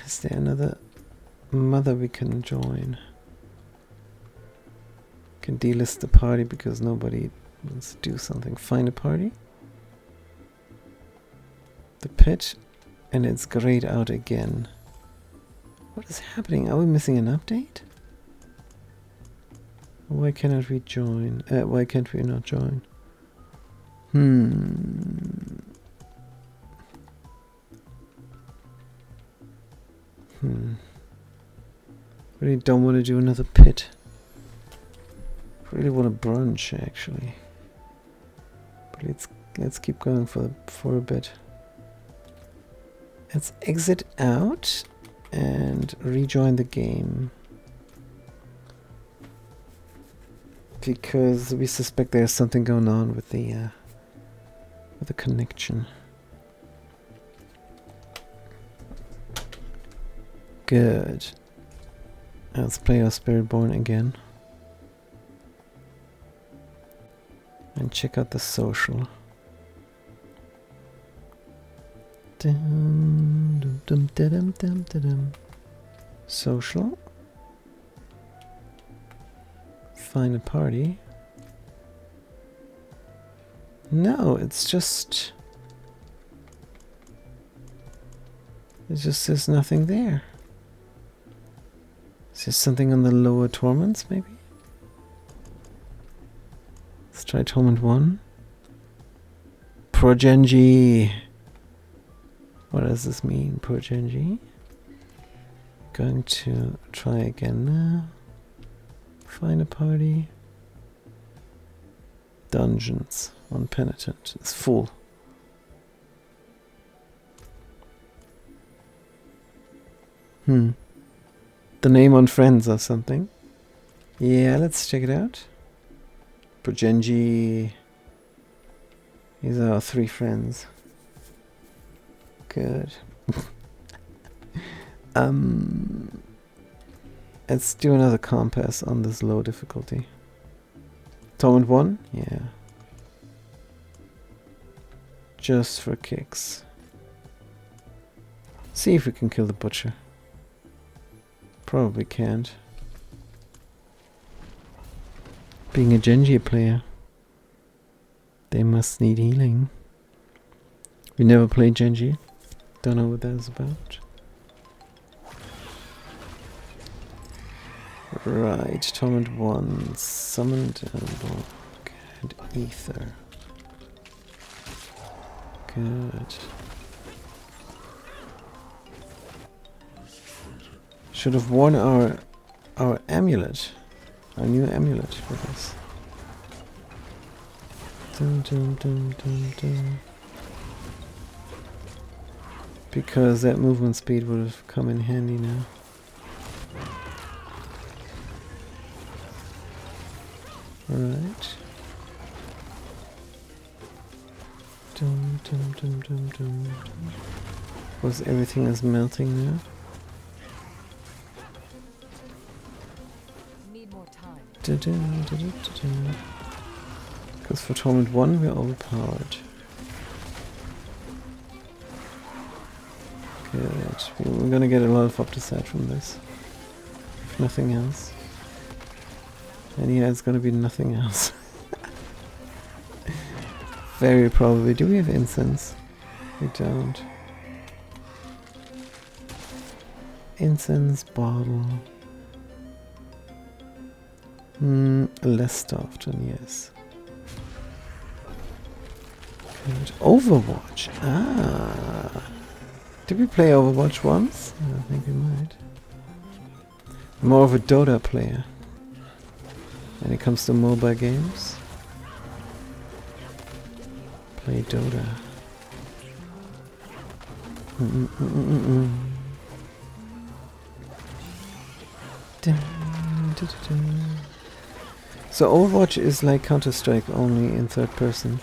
A: Is there another mother we can join? Can delist the party because nobody wants to do something. Find a party. The pit, and it's grayed out again. What is happening? Are we missing an update? Why cannot we join? Why can't we not join? Really don't want to do another pit. Really want a brunch, actually. But let's keep going for a bit. Let's exit out and rejoin the game. Because we suspect there's something going on with the connection. Good. Let's play our Spiritborn again. And check out the social. Social. Find a party. No, it just says nothing there. Is there something on the lower torments, maybe? Let's try torment 1. Progenji. What does this mean, Progenji? Going to try again now. Find a party. Dungeons. One penitent. It's full. The name on friends or something. Yeah, let's check it out. Progenji. These are our 3 friends. Good. Let's do another compass on this low difficulty. Torment 1? Yeah. Just for kicks. See if we can kill the butcher. Probably can't. Being a Genji player, they must need healing. We never played Genji. Don't know what that is about. Right, Torment 1, Summoned and Ether. Good. Should have worn our amulet. Our new amulet for this. Dun, dun, dun, dun, dun. Because that movement speed would have come in handy now. Alright. Dum, dum, dum, dum, dum. Was everything is melting now?
B: Need more time.
A: Because for Torment 1 we're overpowered. Good. We're gonna get a lot of Opticide from this. If nothing else. And yeah, it's gonna be nothing else. Very probably. Do we have incense? We don't. Incense bottle. Less often, yes. Good. Overwatch. Ah. Did we play Overwatch once? I think we might. I'm more of a Dota player when it comes to mobile games. Play Dota. So Overwatch is like Counter-Strike, only in third person.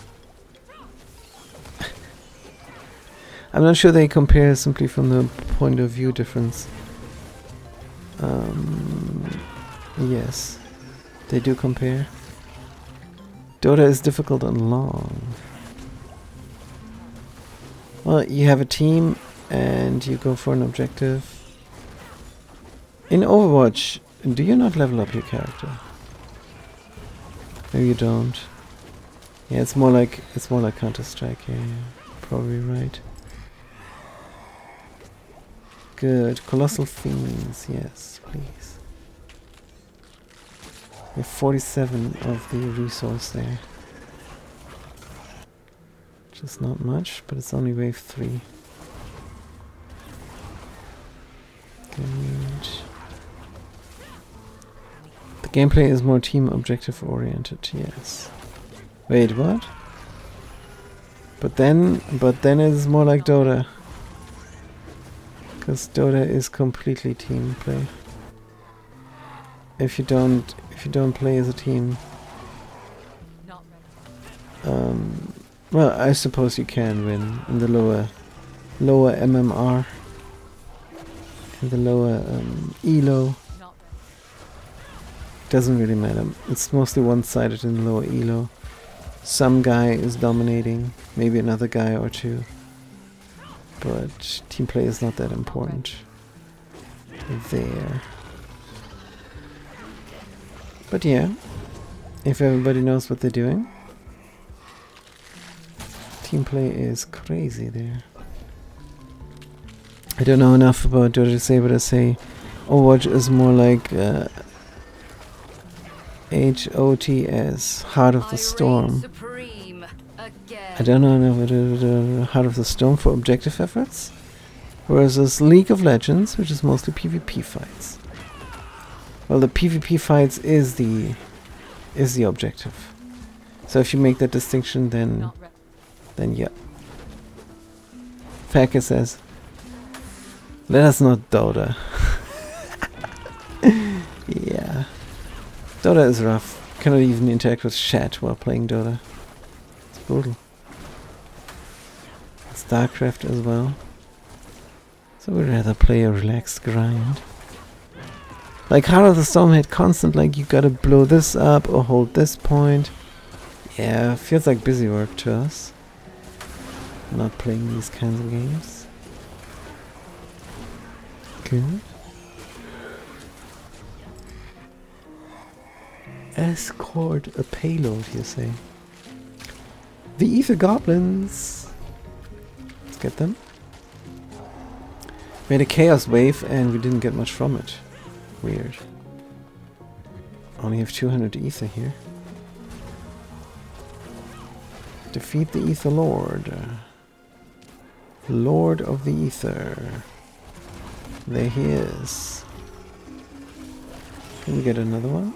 A: I'm not sure they compare simply from the point of view difference. Yes, they do compare. Dota is difficult and long. Well, you have a team and you go for an objective. In Overwatch, do you not level up your character? No, you don't. Yeah, it's more like Counter-Strike. Yeah, probably right. Good. Colossal Fiends, yes, please. We have 47 of the resource there. Just not much, but it's only wave 3. Good. The gameplay is more team objective oriented, yes. Wait, what? But then it's more like Dota. Because Dota is completely team play. If you don't play as a team,
B: Not ready.
A: well, I suppose you can win in the lower MMR, in the lower ELO.
B: Not ready.
A: Doesn't really matter. It's mostly one-sided in the lower ELO. Some guy is dominating, maybe another guy or two. But team play is not that important there. But yeah, if everybody knows what they're doing, team play is crazy there. I don't know enough about Dota to say, but I say Overwatch is more like HOTS, Heart of the Storm. I don't know enough about Heart of the Storm for objective efforts, whereas this League of Legends, which is mostly PvP fights. Well, the PvP fights is the objective. So if you make that distinction, then yeah. Facker says, let us not Dota. Yeah. Dota is rough. Cannot even interact with chat while playing Dota. It's brutal. StarCraft as well. So we'd rather play a relaxed grind. Like Heart of the Storm had constant, like you gotta blow this up or hold this point. Yeah, feels like busy work to us. Not playing these kinds of games. Good. Escort a payload, you say. The Ether Goblins! Let's get them. We had a Chaos Wave and we didn't get much from it. Weird. Only have 200 Ether here. Defeat the Ether Lord. Lord of the Ether. There he is. Can we get another one?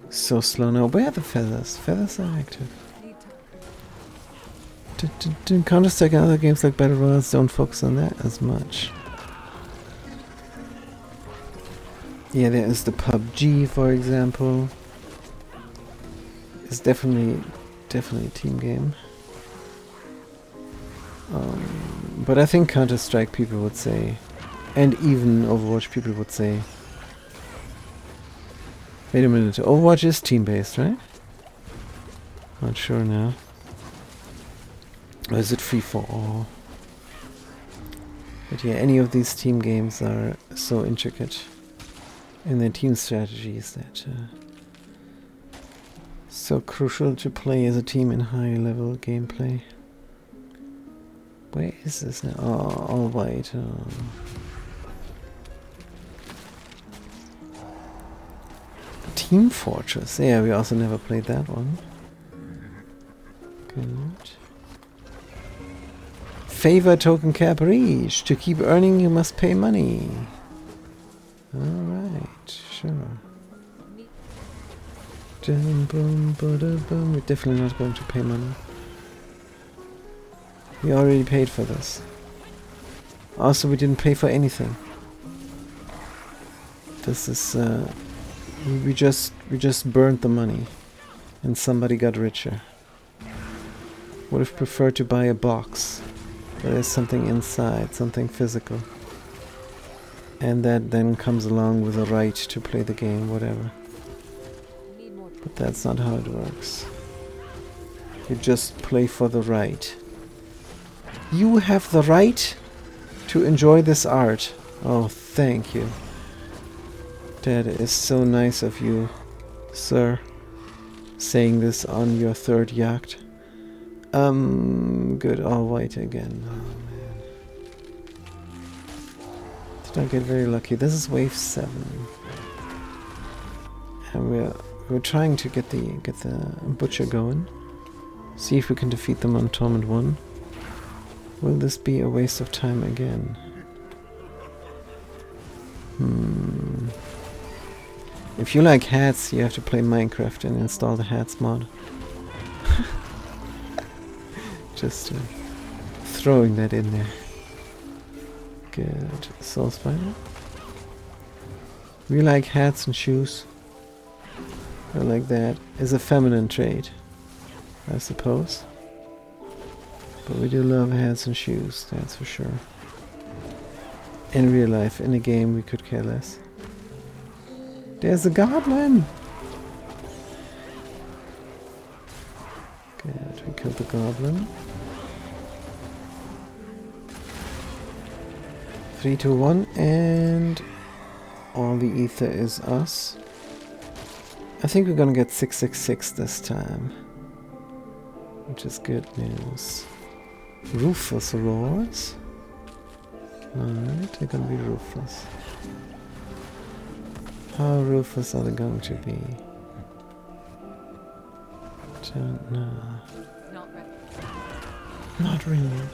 A: So slow now. Where are the feathers? Feathers are active. Counter-Strike and other games like Battle Royals don't focus on that as much. Yeah, there is the PUBG, for example. It's definitely a team game. But I think Counter-Strike people would say, and even Overwatch people would say, wait a minute, Overwatch is team-based, right? Not sure now. Or is it free for all? But yeah, any of these team games are so intricate in their team strategies that so crucial to play as a team in high level gameplay. Where is this now? Oh, all white. Team Fortress. Yeah, we also never played that one. Good. Favor token cap reach. To keep earning, you must pay money. Alright, sure. We're definitely not going to pay money. We already paid for this. Also, we didn't pay for anything. This is we just burned the money, and somebody got richer. Would have preferred to buy a box. There's something inside, something physical. And that then comes along with a right to play the game, whatever. But that's not how it works. You just play for the right. You have the right to enjoy this art. Oh, thank you. That is so nice of you, sir. Saying this on your third yacht. Good, all white again. Oh man. Did I get very lucky? This is wave 7. And we're trying to get the butcher going. See if we can defeat them on Torment 1. Will this be a waste of time again? If you like hats, you have to play Minecraft and install the hats mod. Just throwing that in there. Good. Soul Spider. We like hats and shoes. I like that. Is a feminine trait, I suppose. But we do love hats and shoes, that's for sure. In real life, in a game, we could care less. There's a goblin! Good, we killed the goblin. 3, 2, 1, and all the ether is us. I think we're gonna get 666 this time, which is good news. Ruthless roars. Alright, they're gonna be ruthless. How ruthless are they going to be? Don't know.
B: Not ready.
A: Not really.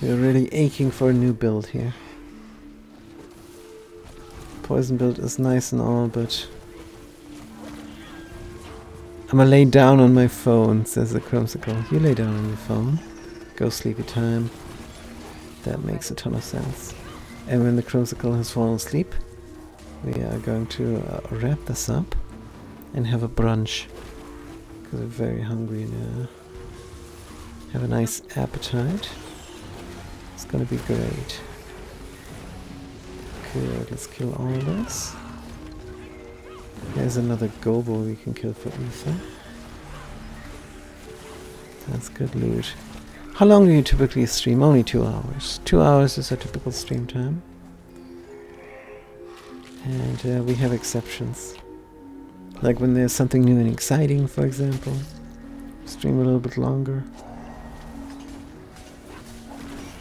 A: We're really aching for a new build here. Poison build is nice and all, but I'm gonna lay down on my phone, says the Crumbsicle. You lay down on your phone. Go sleepy time. That makes a ton of sense. And when the Crumbsicle has fallen asleep, we are going to wrap this up and have a brunch. Because we're very hungry now. Have a nice appetite. gonna be great. Good, let's kill all of this. There's another Gobo we can kill for Ether. That's good loot. How long do you typically stream? Only 2 hours. 2 hours is a typical stream time. And we have exceptions. Like when there's something new and exciting, for example. Stream a little bit longer.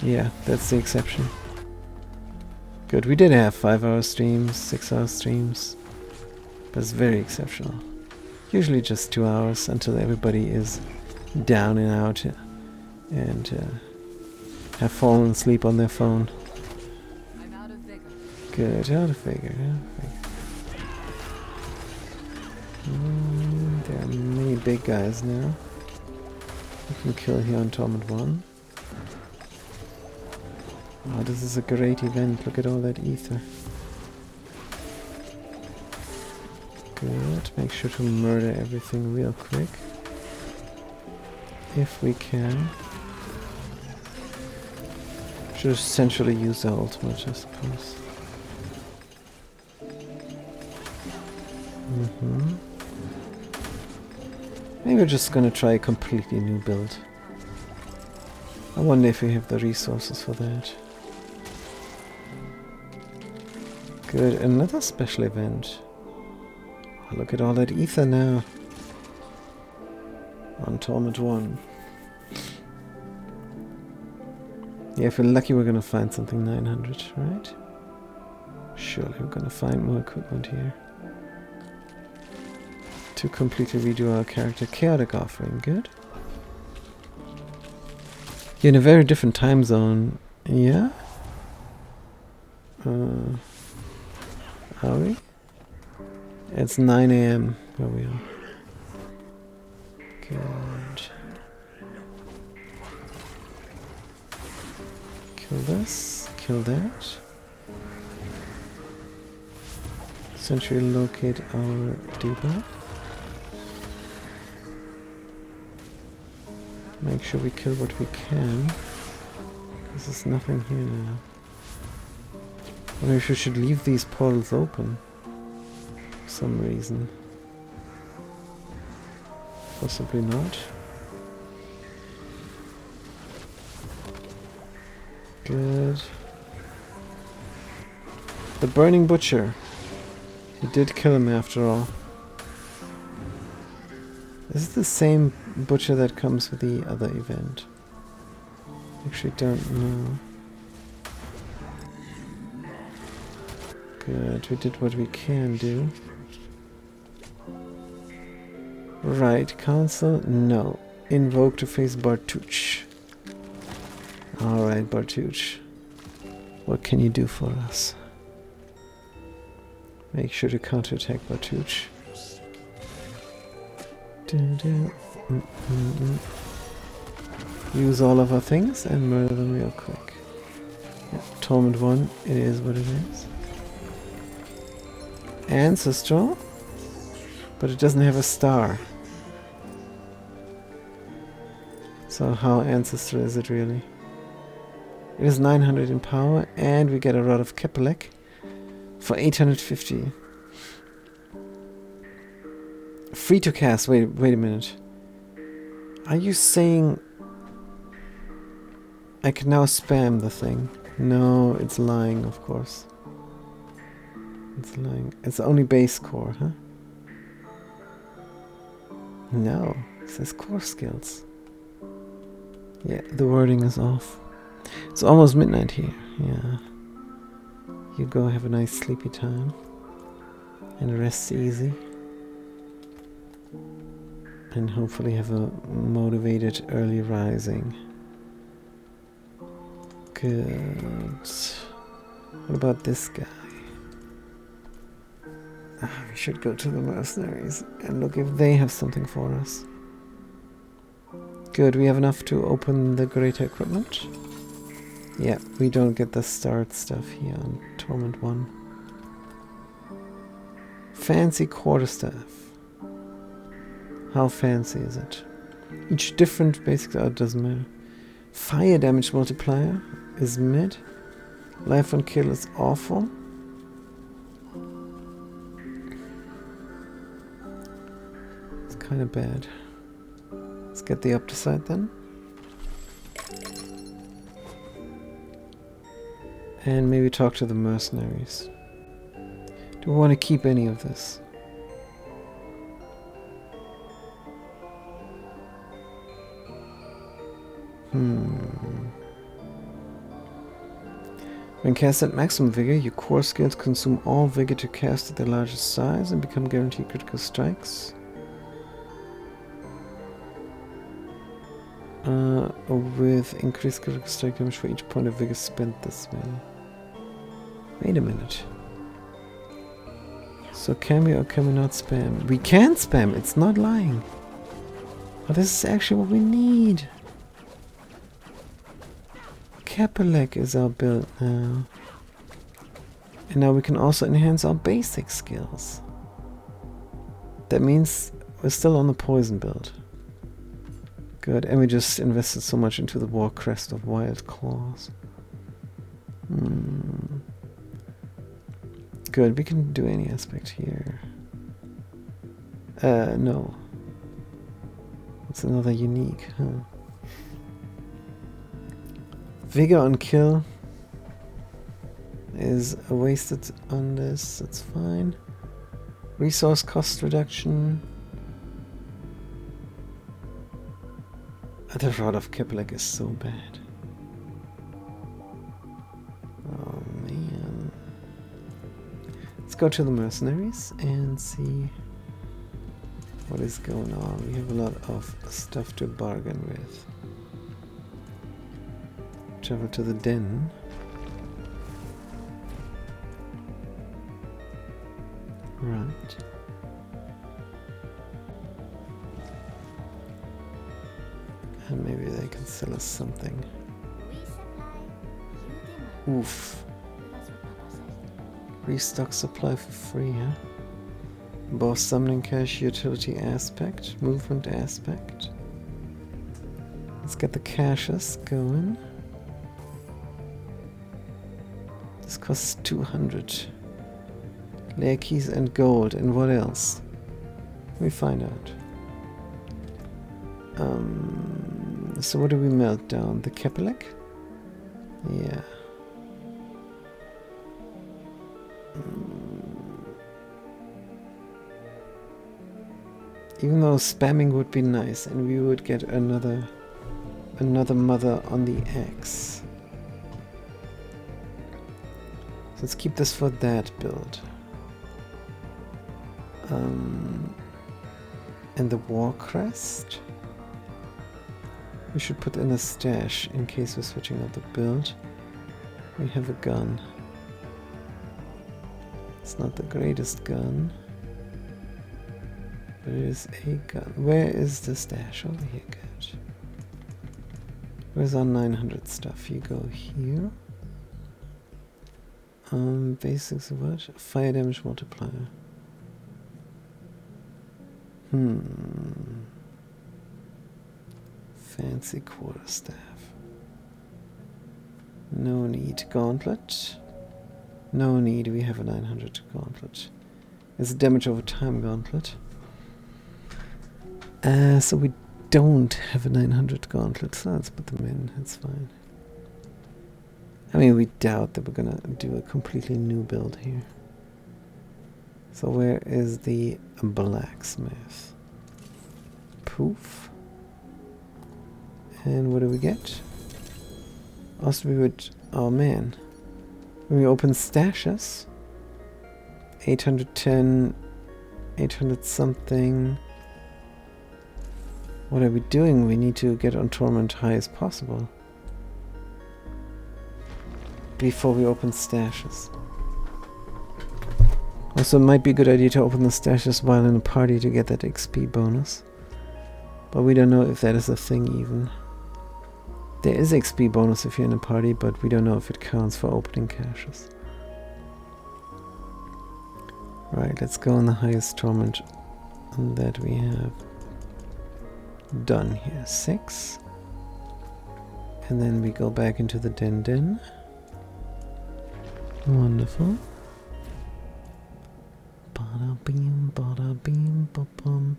A: Yeah, that's the exception. Good, we did have 5-hour streams, 6-hour streams. But it's very exceptional. Usually just 2 hours until everybody is down and out and have fallen asleep on their phone.
B: I'm out of vigor.
A: Good, out of vigor, there are many big guys now. We can kill here on Torment 1. Oh, this is a great event. Look at all that ether. Good. Make sure to murder everything real quick. If we can. Should essentially use the ultimate, I suppose. Maybe we're just gonna try a completely new build. I wonder if we have the resources for that. Good, another special event. Oh, look at all that ether now. On Torment 1. Yeah, if we're lucky we're gonna find something 900, right? Surely we're gonna find more equipment here. To completely redo our character. Chaotic offering, good. You're in a very different time zone. Yeah? Are we? It's 9 AM where we are. Good. Kill this. Kill that. Essentially locate our debuff. Make sure we kill what we can. Because there's nothing here now. I wonder if we should leave these portals open. For some reason. Possibly not. Good. The Burning Butcher. He did kill him after all. Is it the same butcher that comes with the other event? Actually don't know. Good, we did what we can do. Right, council? No. Invoke to face Bartuch. Alright, Bartuch. What can you do for us? Make sure to counterattack Bartuch. Use all of our things and murder them real quick. Yeah, Torment 1, it is what it is. Ancestral, but it doesn't have a star. So how ancestral is it really? It is 900 in power and we get a Rod of Kepelek for 850. Free to cast. Wait a minute. Are you saying I can now spam the thing? No, it's lying, of course. It's lying. It's only base core, huh? No, it says core skills. Yeah, the wording is off. It's almost midnight here. Yeah. You go have a nice sleepy time. And rest easy. And hopefully have a motivated early rising. Good. What about this guy? We should go to the mercenaries and look if they have something for us. Good, we have enough to open the greater equipment. Yeah, we don't get the start stuff here on Torment 1. Fancy quarterstaff. How fancy is it? Each different basically, oh, it doesn't matter. Fire damage multiplier. is mid. Life on kill is awful. It's kind of bad. Let's get the Opticide then. And maybe talk to the mercenaries. Do we want to keep any of this? When cast at maximum vigor, your core skills consume all vigor to cast at their largest size and become guaranteed critical strikes. With increased critical strike damage for each point of vigor spent this way. Wait a minute. So can we or can we not spam? We can spam, it's not lying. But this is actually what we need. Capelec is our build now. And now we can also enhance our basic skills. That means we're still on the poison build. Good, and we just invested so much into the War Crest of Wild Claws. Good, we can do any aspect here. No. It's another unique, huh? Vigor on kill is wasted on this, that's fine. Resource cost reduction. The Rod of Capelec is so bad. Oh man. Let's go to the mercenaries and see what is going on. We have a lot of stuff to bargain with. Travel to the den. Right. And maybe they can sell us something. Oof. Restock supply for free, huh? Boss summoning cache, utility aspect, movement aspect. Let's get the caches going. This costs 200. Layer keys and gold, and what else? We find out. So what do we melt down? The Capelec? Yeah. Even though spamming would be nice, and we would get another mother on the X. So let's keep this for that build. And the War Crest. We should put in a stash in case we're switching out the build. We have a gun. It's not the greatest gun, but it is a gun. Where is the stash? Over here, good. Where's our 900 stuff? You go here. Basics of what? Fire damage multiplier. Fancy quarterstaff. No need. Gauntlet. No need. We have a 900 gauntlet. It's a damage over time gauntlet. So we don't have a 900 gauntlet. So let's put them in. That's fine. I mean, we doubt that we're gonna do a completely new build here. So where is the blacksmith? Poof. And what do we get? Also we would, oh man. When we open stashes, 810, 800 something. What are we doing? We need to get on Torment high as possible before we open stashes. Also, it might be a good idea to open the stashes while in a party to get that XP bonus. But we don't know if that is a thing even. There is XP bonus if you're in a party, but we don't know if it counts for opening caches. Right, let's go on the highest torment that we have done here. 6. And then we go back into the den. Wonderful. Bada beam, bada beam, ba bum.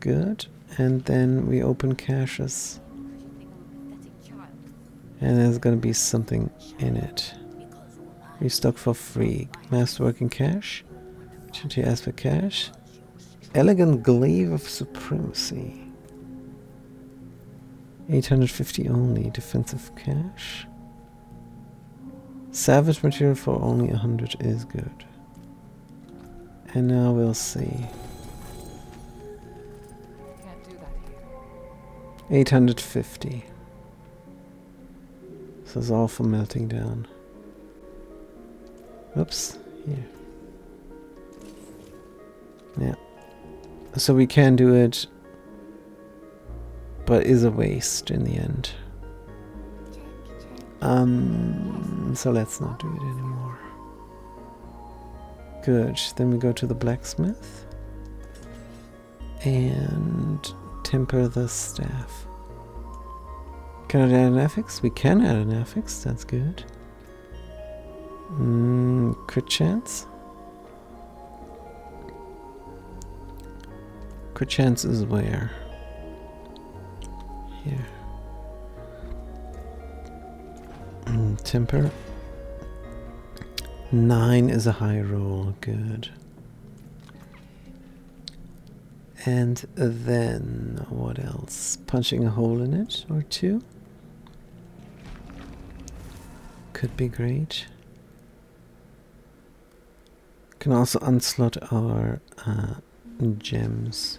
A: Good. And then we open caches. And there's gonna be something in it. Restock for free. Masterworking cache. Trinity aspect cache. Elegant glaive of supremacy. 850 only. Defensive cache. Savage material for only 100 is good. And now we'll see.
B: Can't do that here.
A: 850. This is all for melting down. Oops. Here. Yeah. So we can do it, but is a waste in the end. So let's not do it anymore. Good. Then we go to the blacksmith and temper the staff. Can I add an affix? We can add an affix. That's good. Crit chance. Crit chance is where? Here. Temper. 9 is a high roll. Good. And then what else? Punching a hole in it or two. Could be great. Can also unslot our gems.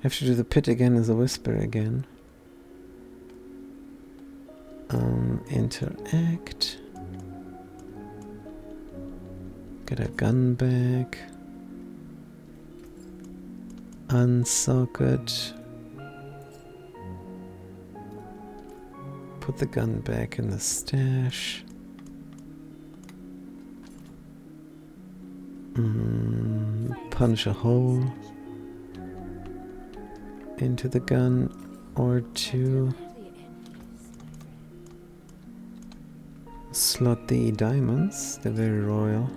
A: Have to do the pit again as a whisper again. Interact. Get a gun back. Unsocket. Put the gun back in the stash. Punch a hole into the gun or two. Slot the diamonds, they're very royal,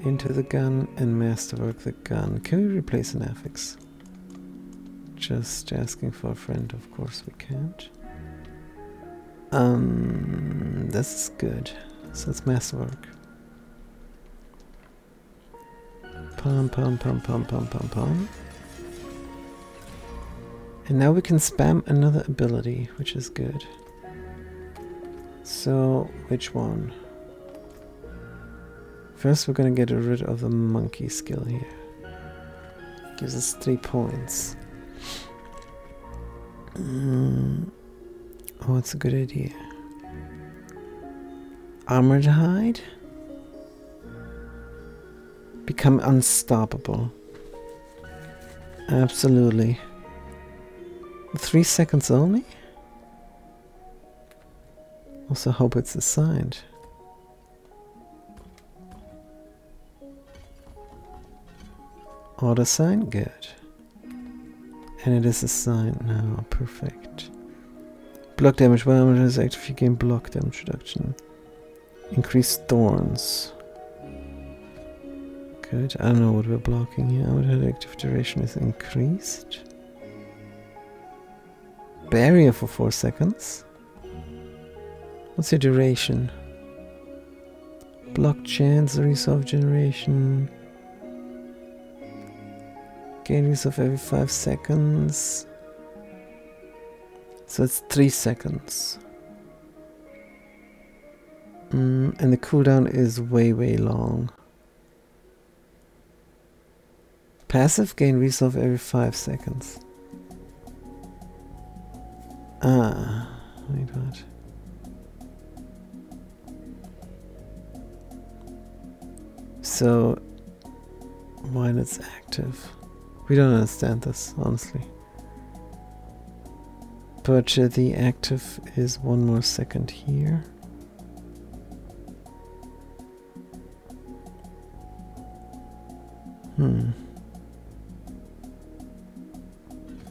A: into the gun and masterwork the gun. Can we replace an affix? Just asking for a friend, of course we can't. This is good. So it's masterwork. Pum pum pum pum pum pum pum. And now we can spam another ability, which is good. So, which one? First we're gonna get rid of the monkey skill here. Gives us 3 points. Oh, it's a good idea. Armored hide? Become unstoppable. Absolutely. 3 seconds only? Also hope it's assigned. Auto sign? Good. And it is assigned now. Perfect. Block damage. When armor is active, you gain block damage reduction. Increased thorns. Good. I don't know what we're blocking here. Our active duration is increased. Barrier for 4 seconds. What's your duration? Block chance, resolve generation. Gain resolve every 5 seconds. So it's 3 seconds. And the cooldown is way long. Passive gain resolve every 5 seconds. Ah, wait, what? So, while it's active, we don't understand this, honestly. But the active is 1 more second here.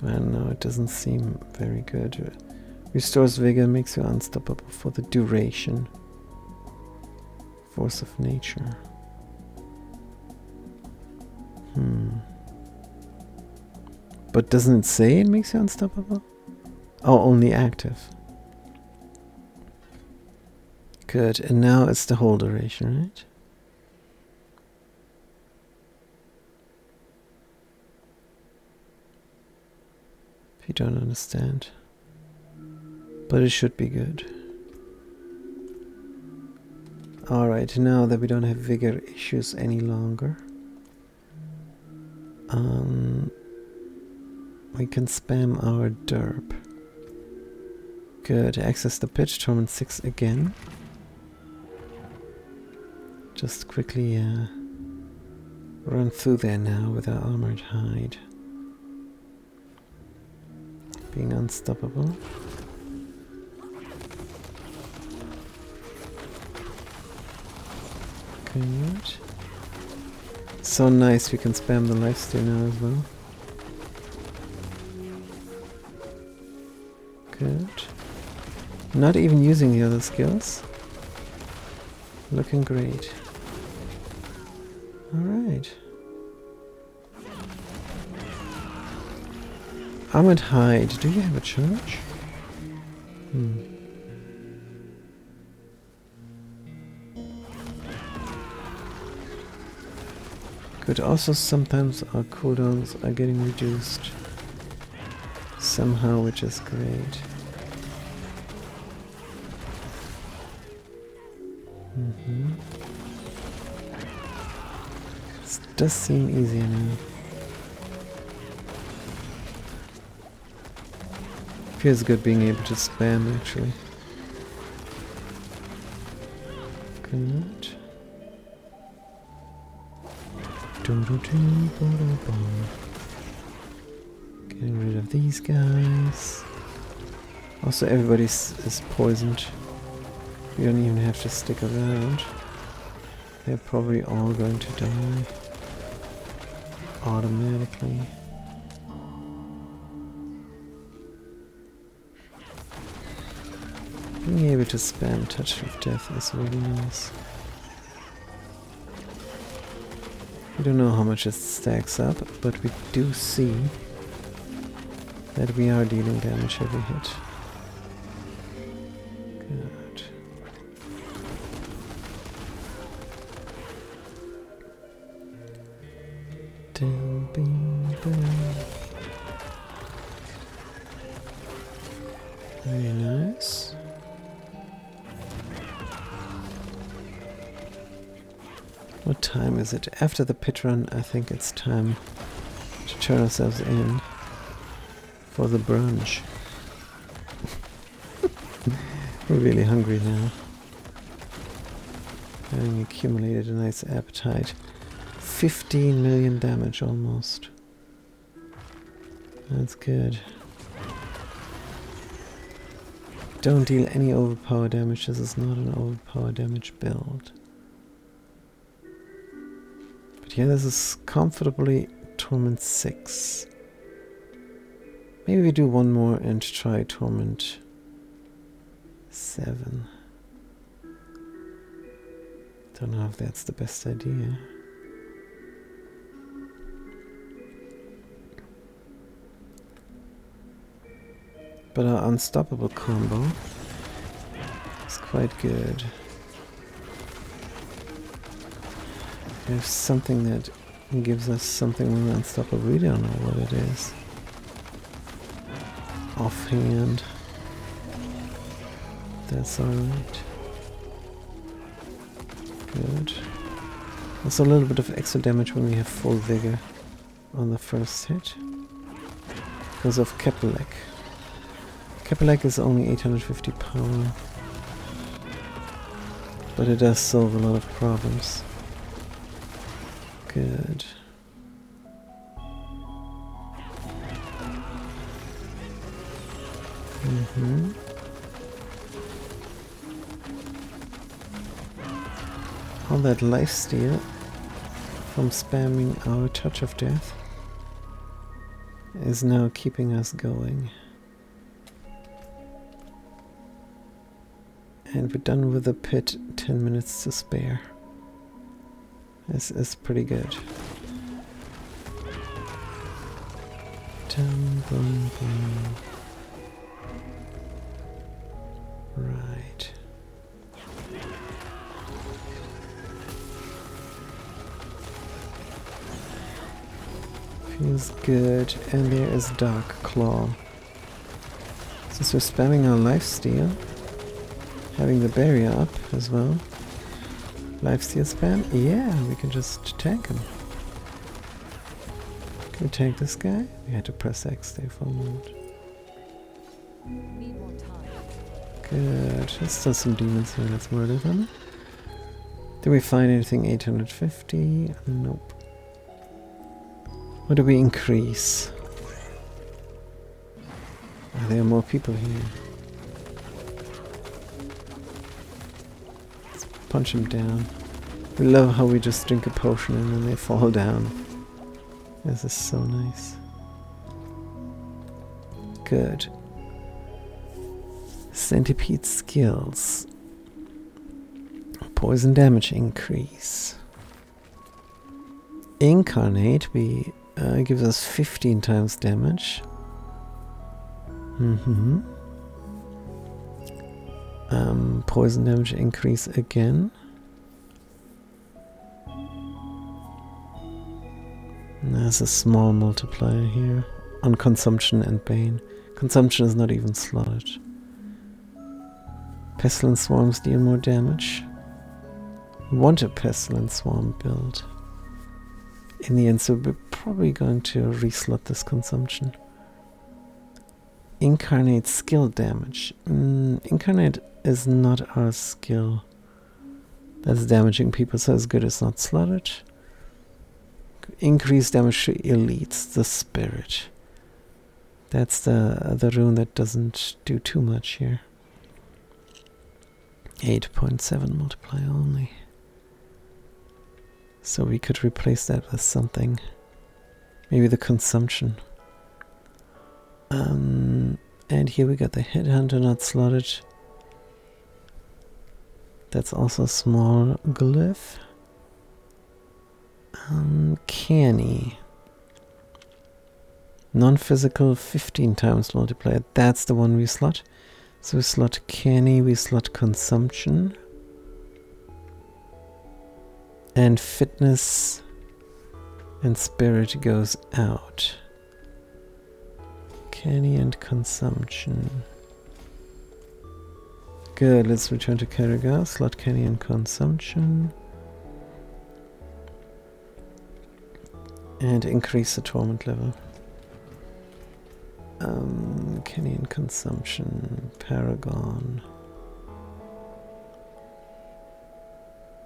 A: I don't know, it doesn't seem very good. Restores vigor, makes you unstoppable for the duration. Force of nature. But doesn't it say it makes you unstoppable? Oh, only active. Good, and now it's the whole duration, right? If you don't understand. But it should be good. Alright, now that we don't have vigor issues any longer, we can spam our derp. Good, access the pit, torment 6 again. Just quickly run through there now with our armored hide. Being unstoppable. Good. So nice, we can spam the lifesteal now as well. Good. Not even using the other skills. Looking great. Alright. Armored hide, do you have a charge? Good, also sometimes our cooldowns are getting reduced somehow, which is great. This does seem easier now. Feels good being able to spam actually. Good. Getting rid of these guys. Also everybody is poisoned. You don't even have to stick around. They're probably all going to die automatically. Being able to spam Touch of Death is really nice. We don't know how much it stacks up, but we do see that we are dealing damage every hit. Good. Very nice. What time is it? After the pit run, I think it's time to turn ourselves in for the brunch. We're really hungry now. Having accumulated a nice appetite. 15 million damage almost. That's good. Don't deal any overpower damage. This is not an overpower damage build. Yeah, this is comfortably Torment 6. Maybe we do one more and try Torment 7. Don't know if that's the best idea. But our unstoppable combo is quite good. There's something that gives us something when we're unstoppable. We don't know what it is. Offhand. That's alright. Good. There's a little bit of extra damage when we have full vigor on the first hit. Because of Capelec. Capelec is only 850 power. But it does solve a lot of problems. Good. All that lifesteal from spamming our Touch of Death is now keeping us going. And we're done with the pit, 10 minutes to spare. This is pretty good. Dum, bum, bum. Right. Feels good. And there is Dark Claw. Since we're spamming our lifesteal, having the barrier up as well. Lifesteal spam? Yeah, we can just tank him. Can we tank this guy? We had to press X there for a moment.
B: Need more time.
A: Good. There's still some demons here. Let's murder them. Did we find anything 850? Nope. What do we increase? Oh, there are more people here. Let's punch them down. We love how we just drink a potion and then they fall down. This is so nice. Good. Centipede skills. Poison damage increase. Incarnate gives us 15 times damage. Poison damage increase again. And there's a small multiplier here on consumption and bane. Consumption is not even slotted. Pestilence swarms deal more damage. We want a pestilence swarm build in the end, so we're probably going to reslot this consumption. Incarnate skill damage. Incarnate is not our skill. That's damaging people, so it's good it's not slotted. Increase damage to elites, the spirit. That's the rune that doesn't do too much here. 8.7 multiplier only. So we could replace that with something. Maybe the consumption. And here we got the headhunter not slotted. That's also a small glyph. Canny. Non-physical 15 times multiplier. That's the one we slot. So we slot Canny, we slot consumption. And fitness and spirit goes out. Canny and consumption. Good, let's return to Karagha. Slot Canny and consumption. And increase the torment level. Canny and consumption. Paragon.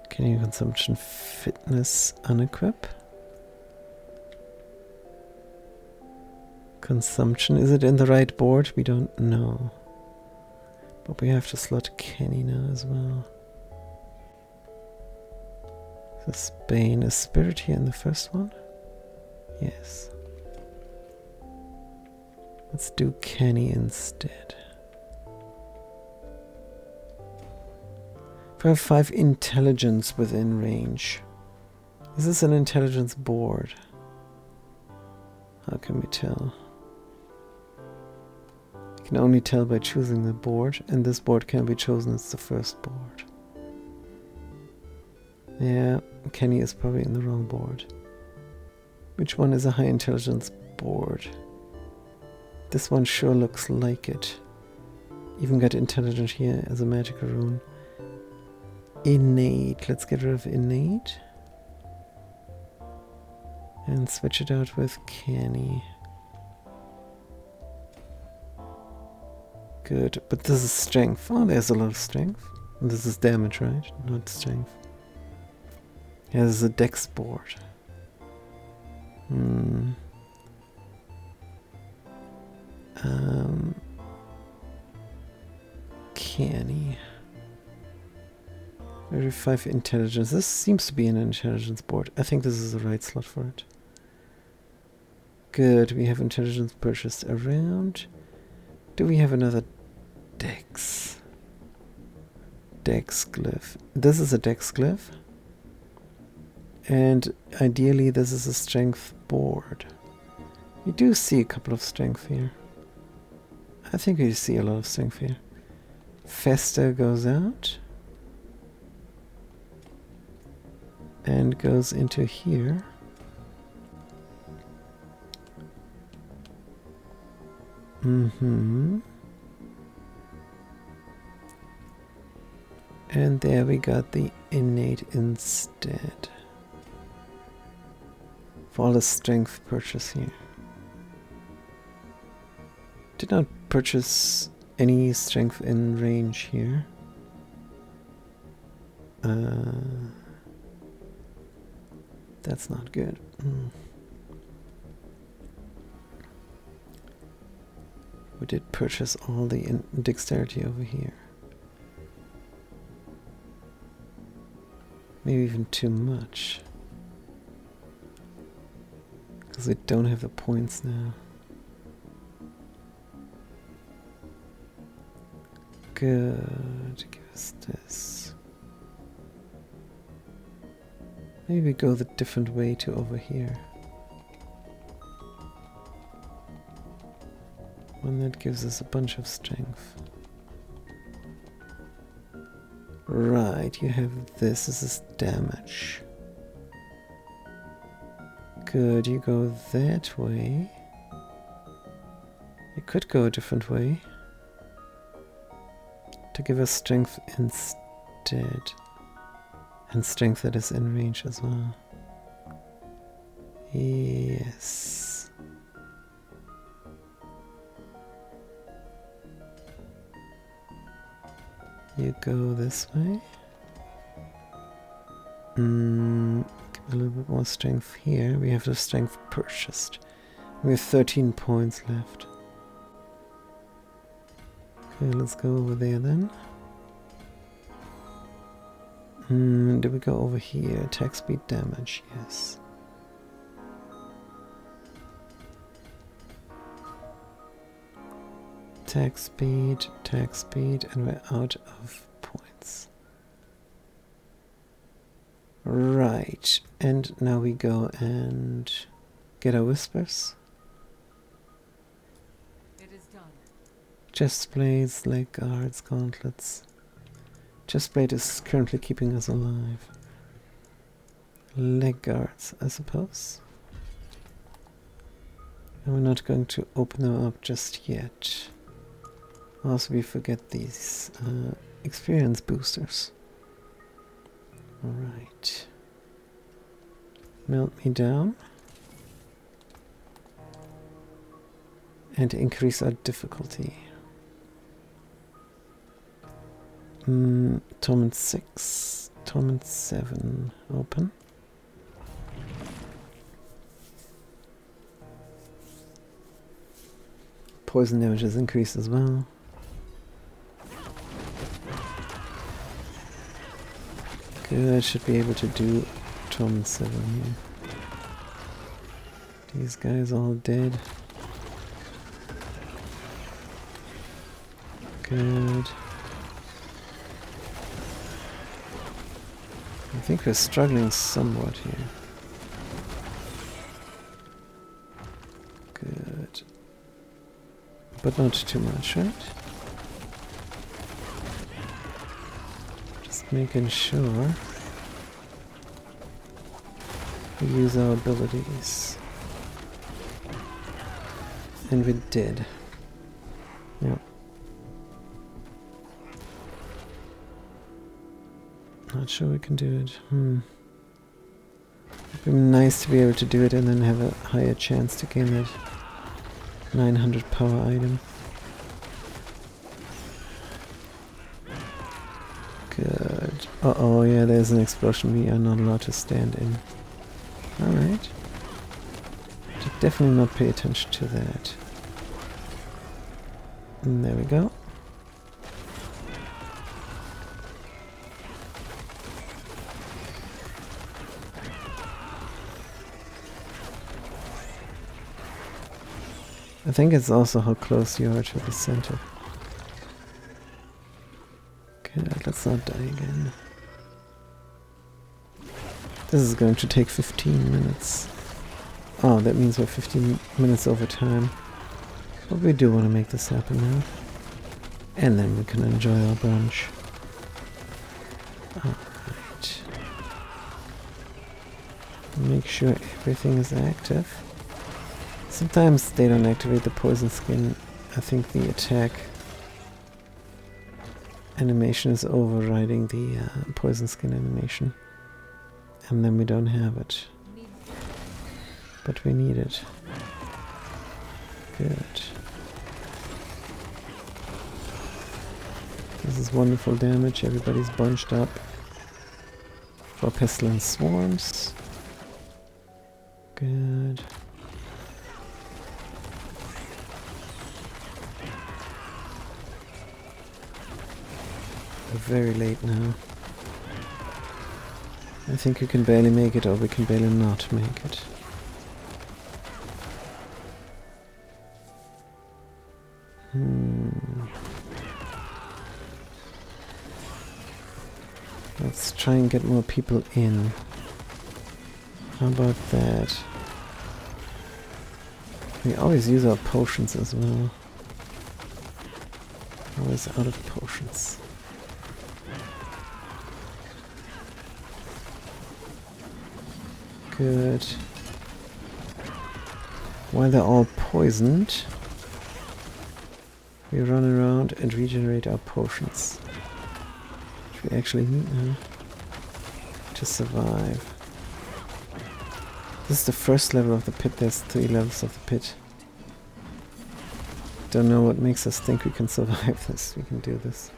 A: Canny and consumption. Fitness unequip. Consumption. Is it in the right board? We don't know. But we have to slot Kenny now as well. So Spain is spirit here in the first one? Yes. Let's do Kenny instead. If I have 5 intelligence within range. Is this an intelligence board? How can we tell? You can only tell by choosing the board, and this board can be chosen as the first board. Yeah, Kenny is probably in the wrong board. Which one is a high intelligence board? This one sure looks like it. Even got intelligent here as a magical rune. Innate. Let's get rid of innate. And switch it out with Canny. Good. But this is strength. Oh, there's a lot of strength. And this is damage, right? Not strength. Yeah, this is a dex board. Canny. Very 5 intelligence. This seems to be an intelligence board. I think this is the right slot for it. Good, we have intelligence purchased around. Do we have another dex? Dex glyph. This is a dex glyph. And ideally this is a strength board. We do see a couple of strength here. I think we see a lot of strength here. Fester goes out. And goes into here. And there we got the innate instead. For all the strength purchase here. Did not purchase any strength in range here. That's not good. We did purchase all the dexterity over here. Maybe even too much. Because we don't have the points now. Good. Give us this. Maybe we go the different way to over here. One that gives us a bunch of strength. Right, you have this. This is damage. Good, you go that way. You could go a different way. To give us strength instead. And strength that is in range as well. Yes. You go this way. Give a little bit more strength here. We have the strength purchased. We have 13 points left. Okay, let's go over there then. Do we go over here? Attack speed damage, yes. Attack speed, and we're out of points. Right, and now we go and get our whispers.
B: It is done.
A: Chestplates, leg guards, gauntlets. Chestplate is currently keeping us alive. Leg guards, I suppose. And we're not going to open them up just yet. Also, we forget these experience boosters. Alright. Melt me down. And increase our difficulty. Torment 6, Torment 7, open. Poison damage is increased as well. Good, I should be able to do Torment 7 here. These guys all dead. Good. I think we're struggling somewhat here. Good. But not too much, right? Just making sure we use our abilities. And we did. Yep. Not sure we can do it. It'd be nice to be able to do it and then have a higher chance to gain that 900 power item. Good. Uh-oh, yeah, there's an explosion we are not allowed to stand in. Alright. Should definitely not pay attention to that. And there we go. I think it's also how close you are to the center. Okay, let's not die again. This is going to take 15 minutes. Oh, that means we're 15 minutes over time. But we do want to make this happen now. And then we can enjoy our brunch. Alright. Make sure everything is active. Sometimes they don't activate the poison skin. I think the attack animation is overriding the poison skin animation. And then we don't have it. But we need it. Good. This is wonderful damage. Everybody's bunched up for pestilence swarms. Good. We're very late now. I think we can barely make it, or we can barely not make it. Let's try and get more people in. How about that? We always use our potions as well. Always out of potions. Good. While they're all poisoned, we run around and regenerate our potions. Which we actually need now to survive. This is the first level of the pit. There's 3 levels of the pit. Don't know what makes us think we can survive this. We can do this.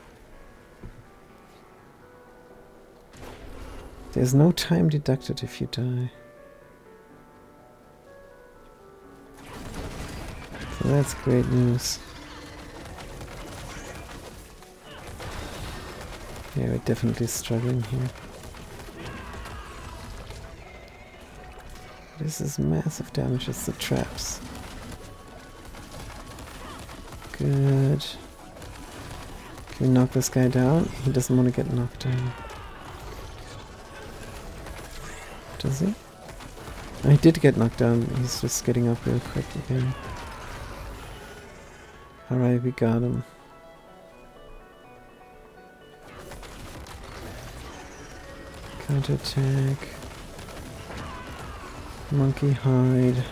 A: There's no time deducted if you die. So that's great news. Yeah, we're definitely struggling here. This is massive damage. It's the traps. Good. Can we knock this guy down? He doesn't want to get knocked down. Does he? Oh, he did get knocked down. He's just getting up real quick again. Alright, we got him. Counterattack. Monkey hide.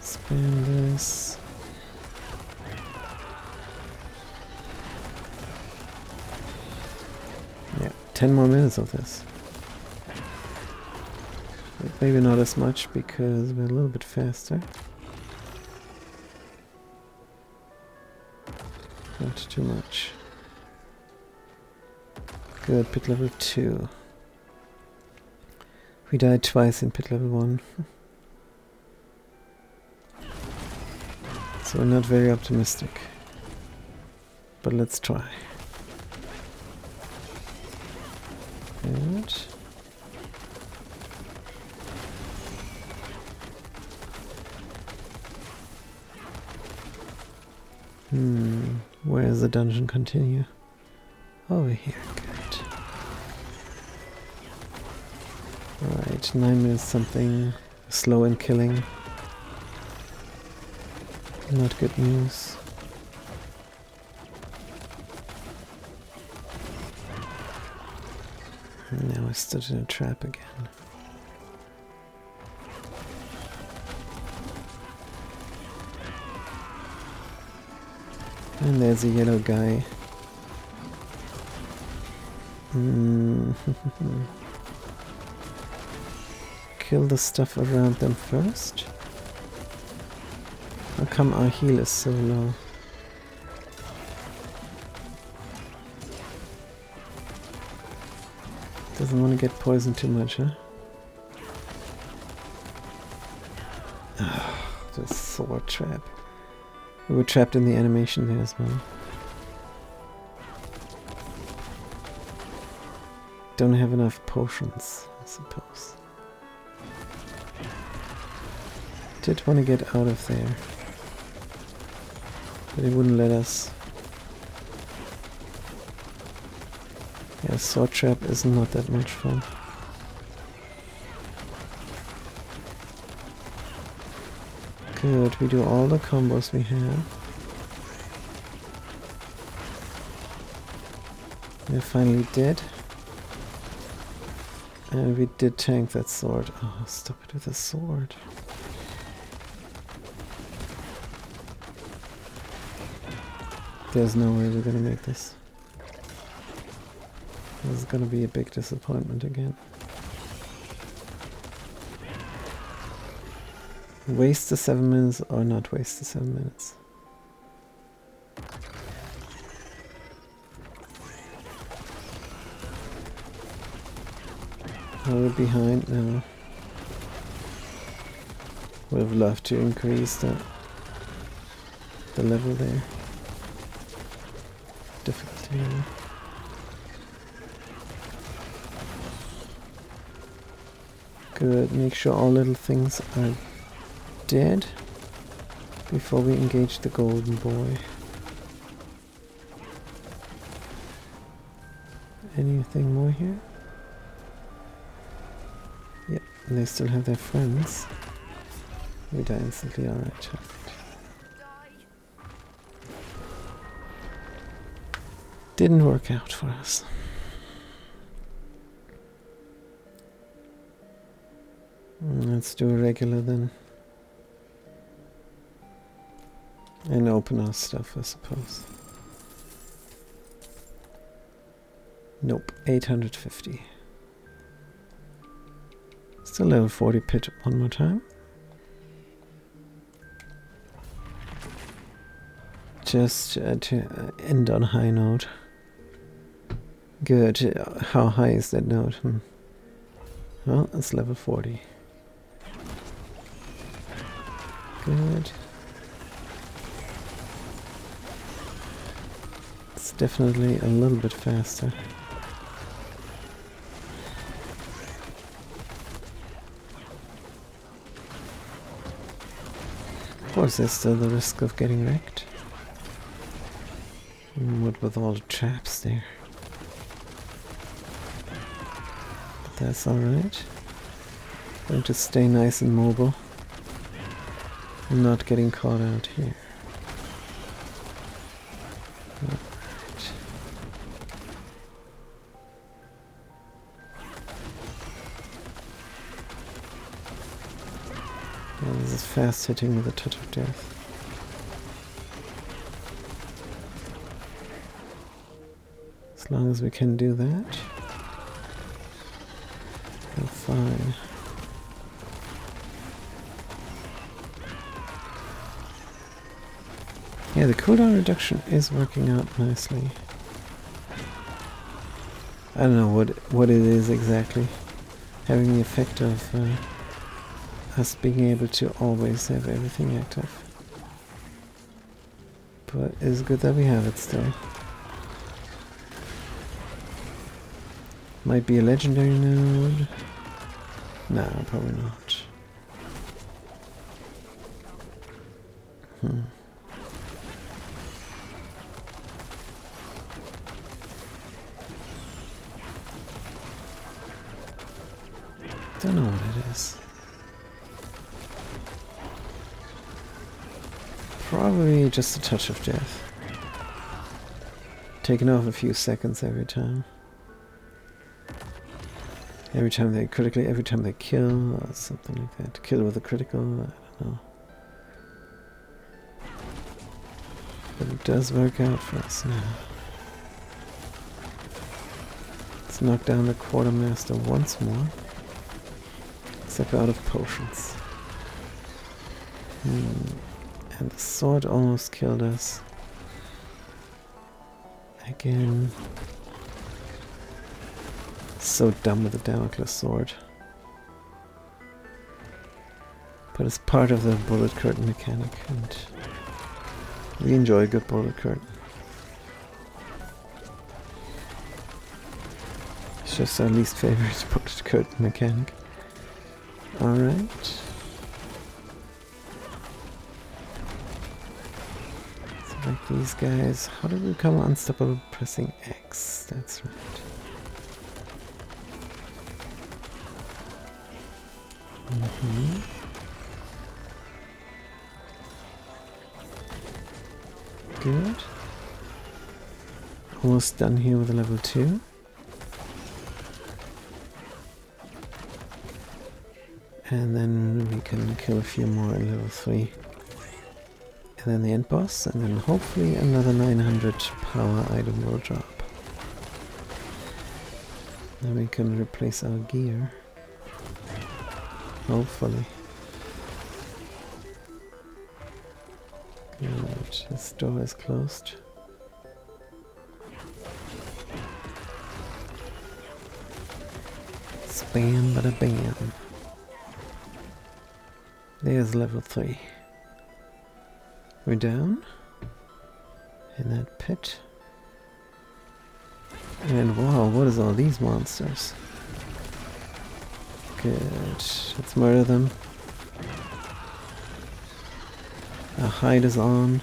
A: Spam this. Yeah, 10 more minutes of this. But maybe not as much because we're a little bit faster. Not too much. Good, pit level 2. We died twice in pit level 1. So we're not very optimistic. But let's try. Good. Where does the dungeon continue? Over here, good. Alright, 9 minutes something. Slow in killing. Not good news. Now I stood in a trap again. And there's a yellow guy. Kill the stuff around them first. How come our heal is so low? Doesn't want to get poisoned too much, huh? The sword trap. We were trapped in the animation there as well. Don't have enough potions, I suppose. Did want to get out of there, but it wouldn't let us. Yeah, sword trap is not that much fun. Good, we do all the combos we have. We're finally dead. And we did tank that sword. Oh, stop it with the sword. There's no way we're gonna make this. This is gonna be a big disappointment again. Waste the 7 minutes or not waste the 7 minutes. We're behind now. Would have loved to increase the level there. Difficulty level. Good, make sure all little things are dead before we engage the golden boy. Anything more here? Yep, and they still have their friends. We die instantly, alright. Didn't work out for us. Let's do a regular then. And open our stuff, I suppose. Nope, 850. Still level 40 pit one more time. Just to end on a high note. Good. How high is that note? Well, it's level 40. Good. It's definitely a little bit faster. Of course, there's still the risk of getting wrecked. What with all the traps there. But that's alright. Going to stay nice and mobile. And not getting caught out here. Right. Yeah, this is fast hitting with a touch of death. As long as we can do that, we're fine. Yeah, the cooldown reduction is working out nicely. I don't know what it is exactly. Having the effect of us being able to always have everything active. But it's good that we have it still. Might be a legendary node. Nah, probably not. Don't know what it is. Probably just a touch of death. Taking off a few seconds every time. Every time they critically, every time they kill, or something like that. Kill with a critical, I don't know. But it does work out for us now. Let's knock down the quartermaster once more. Except out of potions. And the sword almost killed us. Again. So dumb with the Damocles sword. But it's part of the bullet curtain mechanic, and we enjoy a good bullet curtain. It's just our least favorite bullet curtain mechanic. Alright. So like these guys, how do we become unstoppable pressing X? That's right. Good. Almost done here with a level 2. And then we can kill a few more in level 3. And then the end boss, and then hopefully another 900 power item will drop. Then we can replace our gear. Hopefully. Good, this door is closed. Spam bada bam. There's level 3. We're down in that pit. And wow, what is all these monsters? Good. Let's murder them. Our hide is on.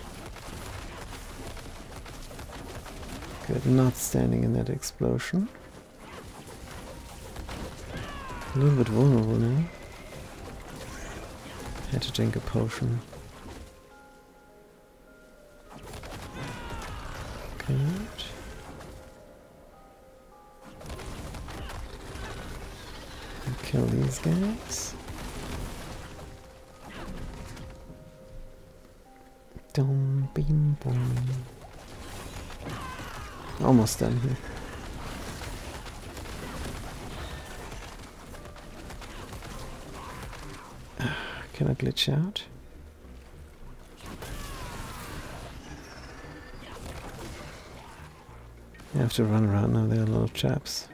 A: Good, not standing in that explosion. A little bit vulnerable now. Had to drink a potion. Good. And kill these guys. Dum beam boom. Almost done here. Can I glitch out? You have to run around now, they're little chaps.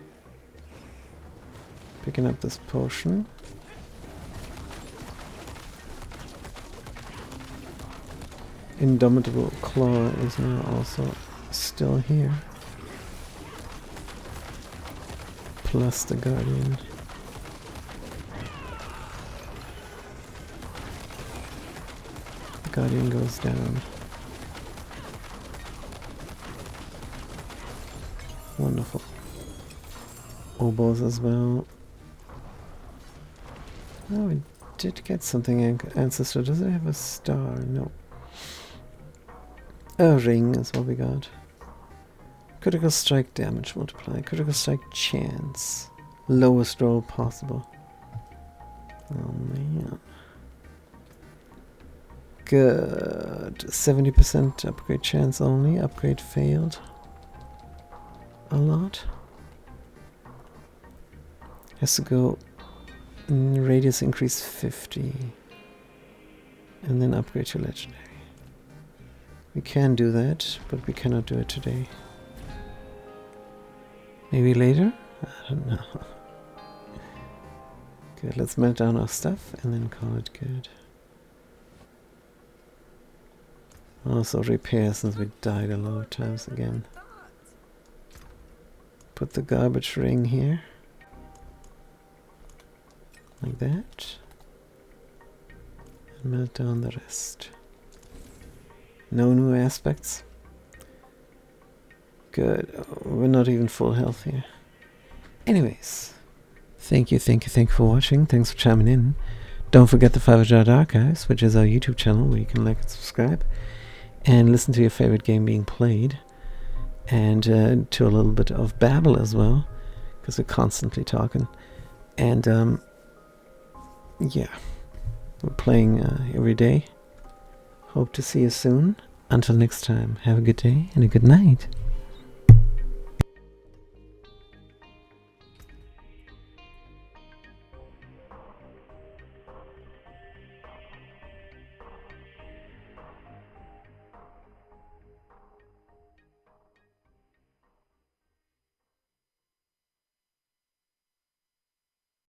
A: Picking up this potion. Indomitable Claw is now also still here. Plus the Guardian. Guardian goes down. Wonderful. Oboes as well. Oh, we did get something. Ancestor, does it have a star? No. A ring is what we got. Critical strike damage multiply. Critical strike chance. Lowest roll possible. Oh man. Good. 70% upgrade chance only. Upgrade failed. A lot. Has to go radius increase 50. And then upgrade to legendary. We can do that, but we cannot do it today. Maybe later? I don't know. Good, let's melt down our stuff and then call it good. Also repair since we died a lot of times again. Put the garbage ring here. Like that. And melt down the rest. No new aspects. Good. Oh, we're not even full health here. Anyways. Thank you for watching. Thanks for chiming in. Don't forget the 5 Archives, which is our YouTube channel where you can like and subscribe. And listen to your favorite game being played. And to a little bit of babble as well. Because we're constantly talking. And yeah. We're playing every day. Hope to see you soon. Until next time, have a good day and a good night.